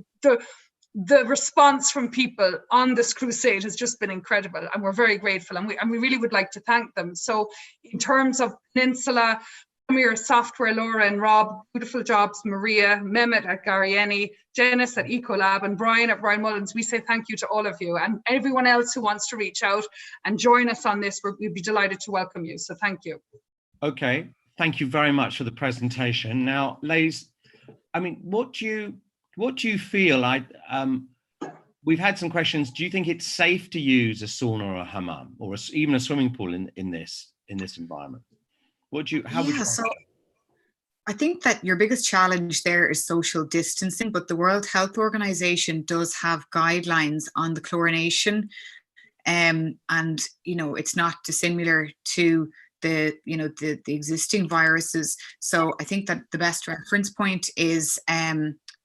the response from people on this crusade has just been incredible, and we're very grateful, and we really would like to thank them. So in terms of Peninsula, Premier Software, Laura and Rob, Beautiful Jobs, Maria, Mehmet at Garieni, Janice at Ecolab, and Brian at Brian Mullins, we say thank you to all of you, and everyone else who wants to reach out and join us on this. We'd be delighted to welcome you. So thank you. Okay, thank you very much for the presentation. Now, ladies, I mean, what do you feel? We've had some questions. Do you think it's safe to use a sauna or a hammam, or even a swimming pool in this environment? So I think that your biggest challenge there is social distancing, but the World Health Organization does have guidelines on the chlorination, and you know, it's not dissimilar to the existing viruses. So I think that the best reference point is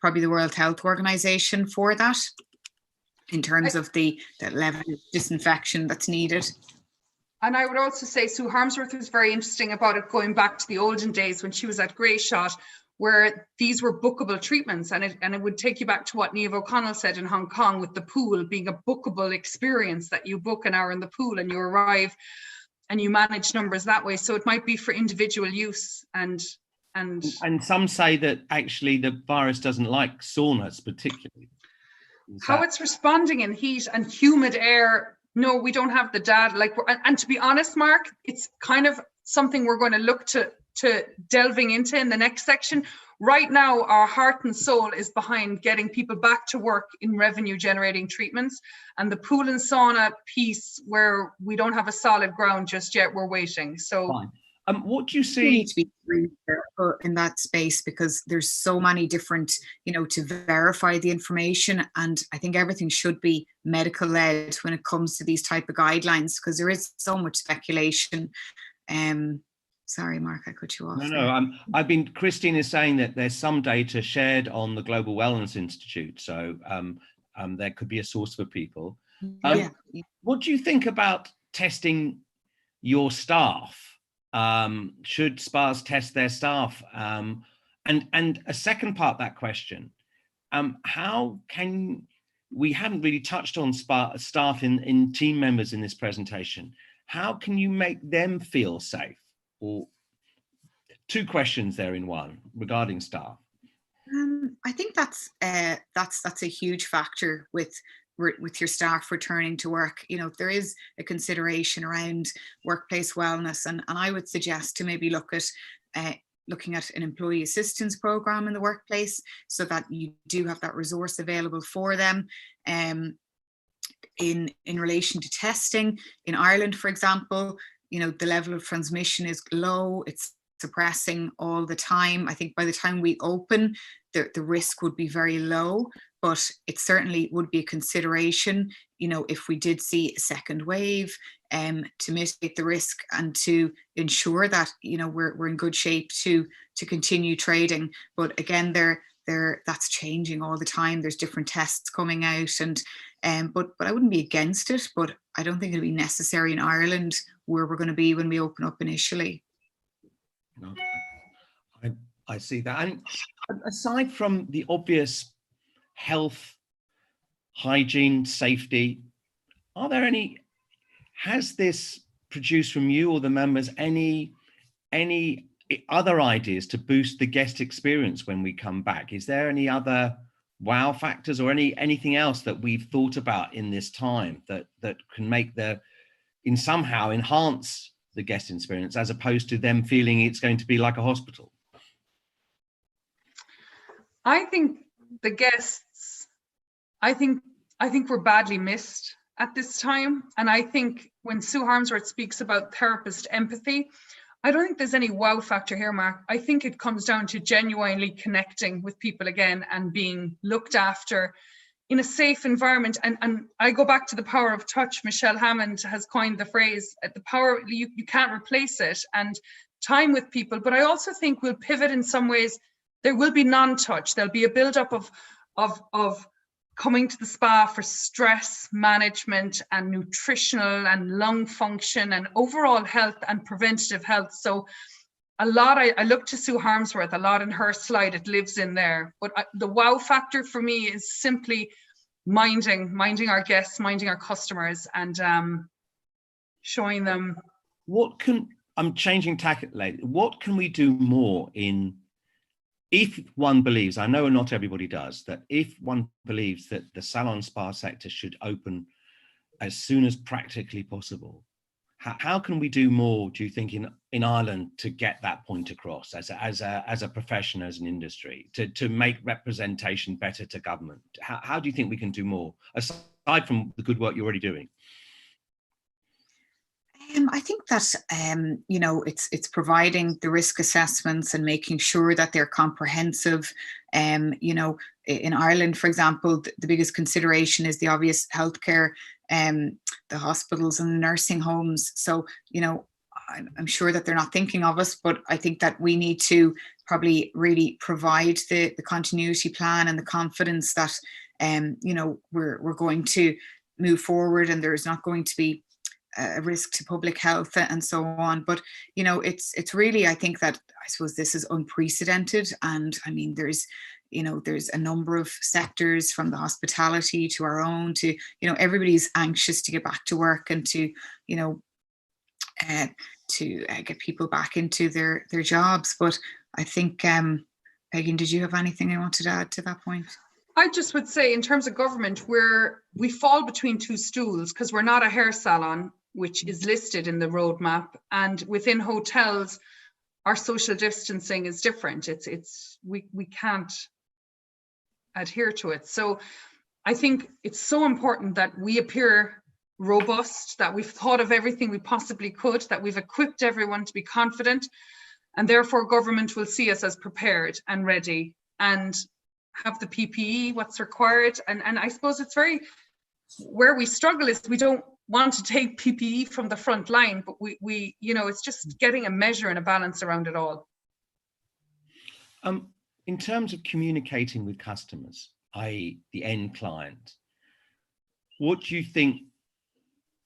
probably the World Health Organization for that, in terms of the level of disinfection that's needed. And I would also say Sue Harmsworth was very interesting about it, going back to the olden days when she was at Grey Shot, where these were bookable treatments, and it would take you back to what Niamh O'Connell said in Hong Kong, with the pool being a bookable experience, that you book an hour in the pool and you arrive and you manage numbers that way. So it might be for individual use, and some say that actually the virus doesn't like saunas particularly. How it's responding in heat and humid air, no, we don't have the data. And to be honest, Mark, it's kind of something we're going to look to delving into in the next section. Right now, our heart and soul is behind getting people back to work in revenue generating treatments, and the pool and sauna piece, where we don't have a solid ground just yet, we're waiting. So fine. What do you see? We need to be really careful in that space, because there's so many different, to verify the information. And I think everything should be medical led when it comes to these type of guidelines, because there is so much speculation. Sorry, Mark, I cut you off. No. Christine is saying that there's some data shared on the Global Wellness Institute. So there could be a source for people. What do you think about testing your staff? Should spas test their staff? And a second part of that question, how can, we haven't really touched on staff in team members in this presentation. How can you make them feel safe? Or two questions there in one regarding staff. I think that's a huge factor with your staff returning to work. There is a consideration around workplace wellness, and I would suggest to maybe looking at an employee assistance program in the workplace, so that you do have that resource available for them. In relation to testing in Ireland, for example, the level of transmission is low. It's suppressing all the time. I think by the time we open, the risk would be very low, but it certainly would be a consideration, if we did see a second wave, to mitigate the risk and to ensure that, we're in good shape to continue trading. But again, that's changing all the time. There's different tests coming out, and but I wouldn't be against it, but I don't think it'll be necessary in Ireland, where we're going to be when we open up initially. No, I see that. And aside from the obvious health, hygiene, safety, has this produced from you or the members any other ideas to boost the guest experience when we come back? Is there any other wow factors or anything else that we've thought about in this time that can somehow enhance the guest experience, as opposed to them feeling it's going to be like a hospital? I think the guests, I think we're badly missed at this time. And I think when Sue Harmsworth speaks about therapist empathy, I don't think there's any wow factor here, Mark. I think it comes down to genuinely connecting with people again and being looked after in a safe environment. And I go back to the power of touch. Michelle Hammond has coined the phrase, the power, you can't replace it, and time with people. But I also think we'll pivot in some ways there will be non-touch. There'll be a build-up of coming to the spa for stress management and nutritional and lung function and overall health and preventative health. So a lot, I look to Sue Harmsworth a lot in her slide, it lives in there. But the wow factor for me is simply minding our guests, minding our customers, and showing them. I'm changing tack, what can we do more if one believes, I know not everybody does, that if one believes that the salon spa sector should open as soon as practically possible, how can we do more, do you think, in Ireland to get that point across as a profession, as an industry, to make representation better to government? How do you think we can do more, aside from the good work you're already doing? I think that, you know, it's providing the risk assessments and making sure that they're comprehensive. You know, in Ireland, for example, the biggest consideration is the obvious healthcare, the hospitals and the nursing homes. So, you know, I'm sure that they're not thinking of us, but I think that we need to probably really provide the continuity plan and the confidence that, you know, we're going to move forward and there's not going to be a risk to public health and so on. But, you know, it's really, I think that, I suppose this is unprecedented. And I mean, there's a number of sectors, from the hospitality to our own, to, you know, everybody's anxious to get back to work and to, you know, get people back into their jobs. But I think, Peigin, did you have anything you wanted to add to that point? I just would say, in terms of government, we fall between two stools, because we're not a hair salon, which is listed in the roadmap, and within hotels, our social distancing is different. We can't adhere to it. So I think it's so important that we appear robust, that we've thought of everything we possibly could, that we've equipped everyone to be confident, and therefore government will see us as prepared and ready and have the PPE, what's required. And I suppose it's where we struggle is we don't want to take PPE from the front line, but we you know, it's just getting a measure and a balance around it all. In terms of communicating with customers, i.e. the end client, what do you think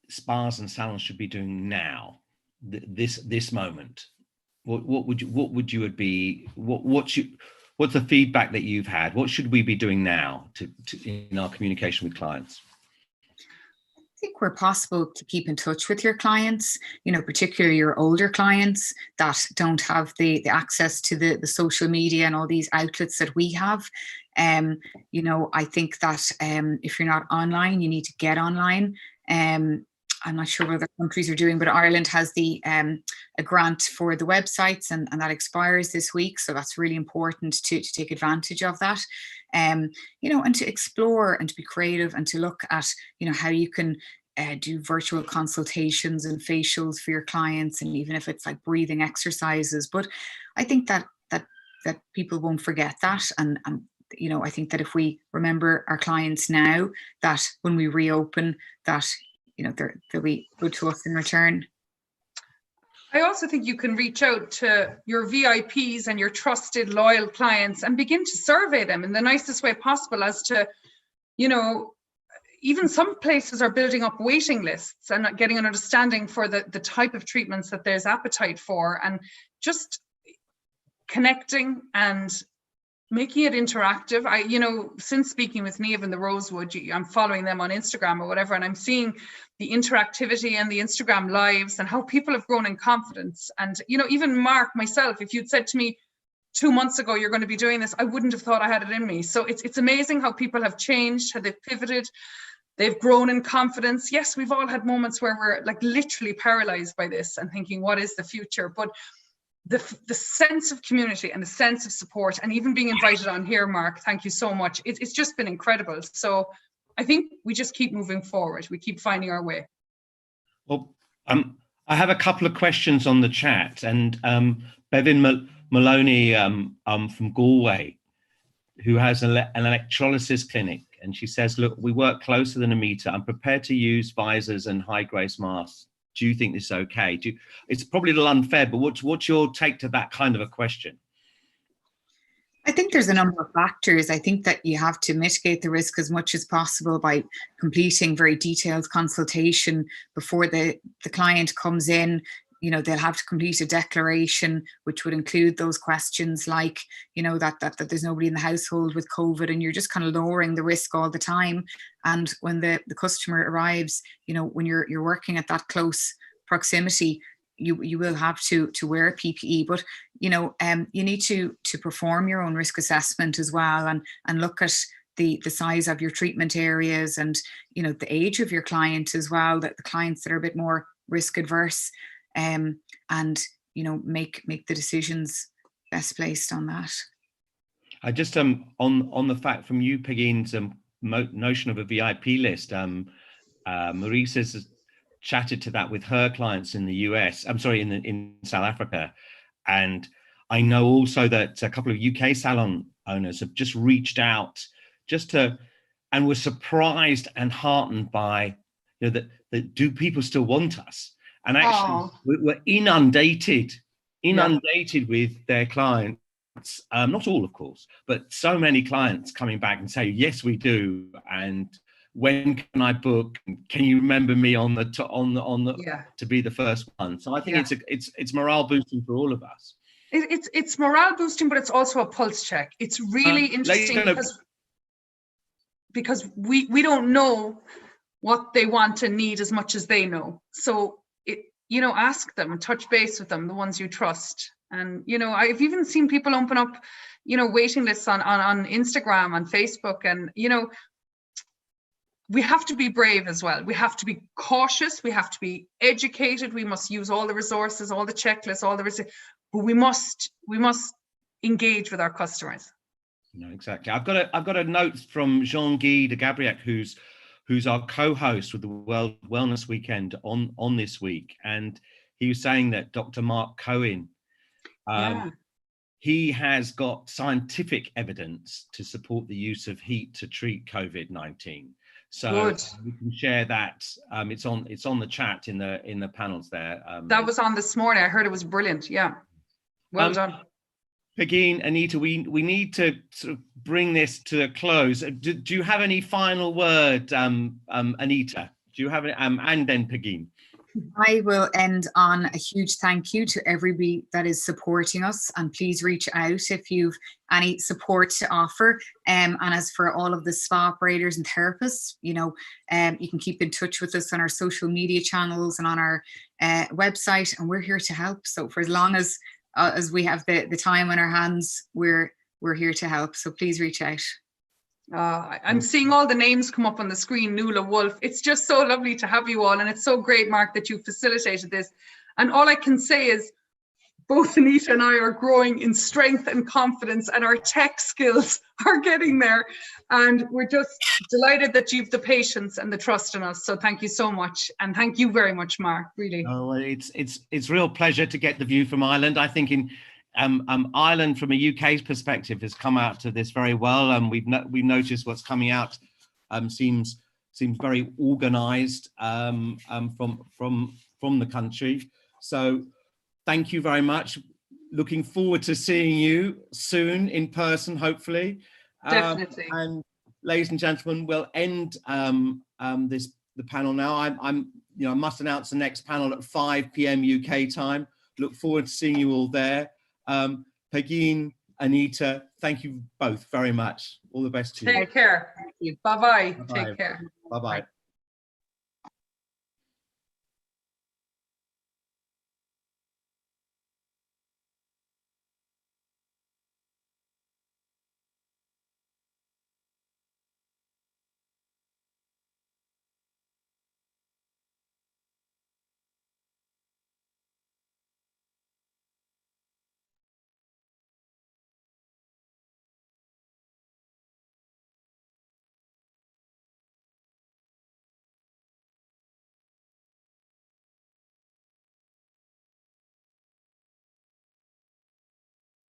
spas and salons should be doing now, this moment? What's the feedback that you've had? What should we be doing now in our communication with clients? I think where possible to keep in touch with your clients, you know, particularly your older clients that don't have the access to the social media and all these outlets that we have. You know, I think that if you're not online, you need to get online. I'm not sure what other countries are doing, but Ireland has a grant for the websites, and that expires this week. So that's really important to take advantage of that. You know, and to explore and to be creative and to look at, you know, how you can do virtual consultations and facials for your clients, and even if it's like breathing exercises. But I think that people won't forget that. And you know, I think that if we remember our clients now, that when we reopen, that, you know, they'll be good to us in return. I also think you can reach out to your VIPs and your trusted, loyal clients and begin to survey them in the nicest way possible as to, you know, even some places are building up waiting lists and getting an understanding for the type of treatments that there's appetite for, and just connecting and making it interactive. You know, since speaking with Niamh in the Rosewood, I'm following them on Instagram or whatever, and I'm seeing the interactivity and the Instagram lives and how people have grown in confidence. And, you know, even Mark, myself, if you'd said to me 2 months ago, you're going to be doing this, I wouldn't have thought I had it in me. So it's amazing how people have changed, how they've pivoted, they've grown in confidence. Yes, we've all had moments where we're like literally paralyzed by this and thinking, what is the future? But the sense of community and the sense of support, and even being invited on here, Mark, thank you so much. It's just been incredible. So I think we just keep moving forward. We keep finding our way. Well, I have a couple of questions on the chat, and Bevan Moloney from Galway, who has an electrolysis clinic, and she says, look, we work closer than a meter. I'm prepared to use visors and high-grace masks. Do you think this is okay? It's probably a little unfair, but what's your take to that kind of a question? I think there's a number of factors. I think that you have to mitigate the risk as much as possible by completing very detailed consultation before the client comes in. You know, they'll have to complete a declaration, which would include those questions like, you know, that there's nobody in the household with COVID, and you're just kind of lowering the risk all the time. And when the customer arrives, you know, when you're working at that close proximity, you will have to wear PPE, but you know, you need to perform your own risk assessment as well, and look at the size of your treatment areas, and you know, the age of your client as well, that the clients that are a bit more risk adverse, and you know, make the decisions best placed on that. I just on the fact from you, Peigin's notion of a VIP list, Maurice has chatted to that with her clients in the US. I'm sorry, in South Africa, and I know also that a couple of UK salon owners have just reached out and were surprised and heartened by, you know, that do people still want us? And actually, we're inundated with their clients. Not all, of course, but so many clients coming back and say, yes, we do. And when can I book? Can you remember me to be the first one? So I think it's morale boosting for all of us. It's morale boosting, but it's also a pulse check. It's really interesting because we don't know what they want and need as much as they know. So you know, ask them and touch base with them, the ones you trust. And you know, I've even seen people open up, you know, waiting lists on Instagram, on Facebook, and you know, we have to be brave as well. We have to be cautious. We have to be educated. We must use all the resources, all the checklists, but we must engage with our customers. No, exactly. I've got a note from Jean-Guy de Gabriac, who's our co-host with the World Wellness Weekend on this week, and he was saying that Dr. Mark Cohen, he has got scientific evidence to support the use of heat to treat COVID-19. So we can share that. It's on the chat in the panels there. That was on this morning. I heard it was brilliant. Yeah, well done. Peigin, Anita, we need to sort of bring this to a close. Do you have any final word, Anita? Do you have any, and then Peigin? I will end on a huge thank you to everybody that is supporting us, and please reach out if you've any support to offer. And as for all of the spa operators and therapists, you know, you can keep in touch with us on our social media channels and on our website, and we're here to help. So for as long as we have the time on our hands, we're here to help. So please reach out. I'm seeing all the names come up on the screen. Nuala, Wolf. It's just so lovely to have you all, and it's so great, Mark, that you've facilitated this. And all I can say is both Anita and I are growing in strength and confidence, and our tech skills are getting there. And we're just delighted that you've the patience and the trust in us. So thank you so much, and thank you very much, Mark. Really. Oh, it's real pleasure to get the view from Ireland. I think in Ireland, from a UK perspective, has come out to this very well, and we've noticed what's coming out seems very organised from the country. So thank you very much. Looking forward to seeing you soon in person, hopefully. Definitely. And ladies and gentlemen, we'll end the panel now. I must announce the next panel at 5 p.m. UK time. Look forward to seeing you all there. Peigin, Anita, thank you both very much. All the best to you. Take care. Thank you. Bye-bye. Take care. Bye-bye.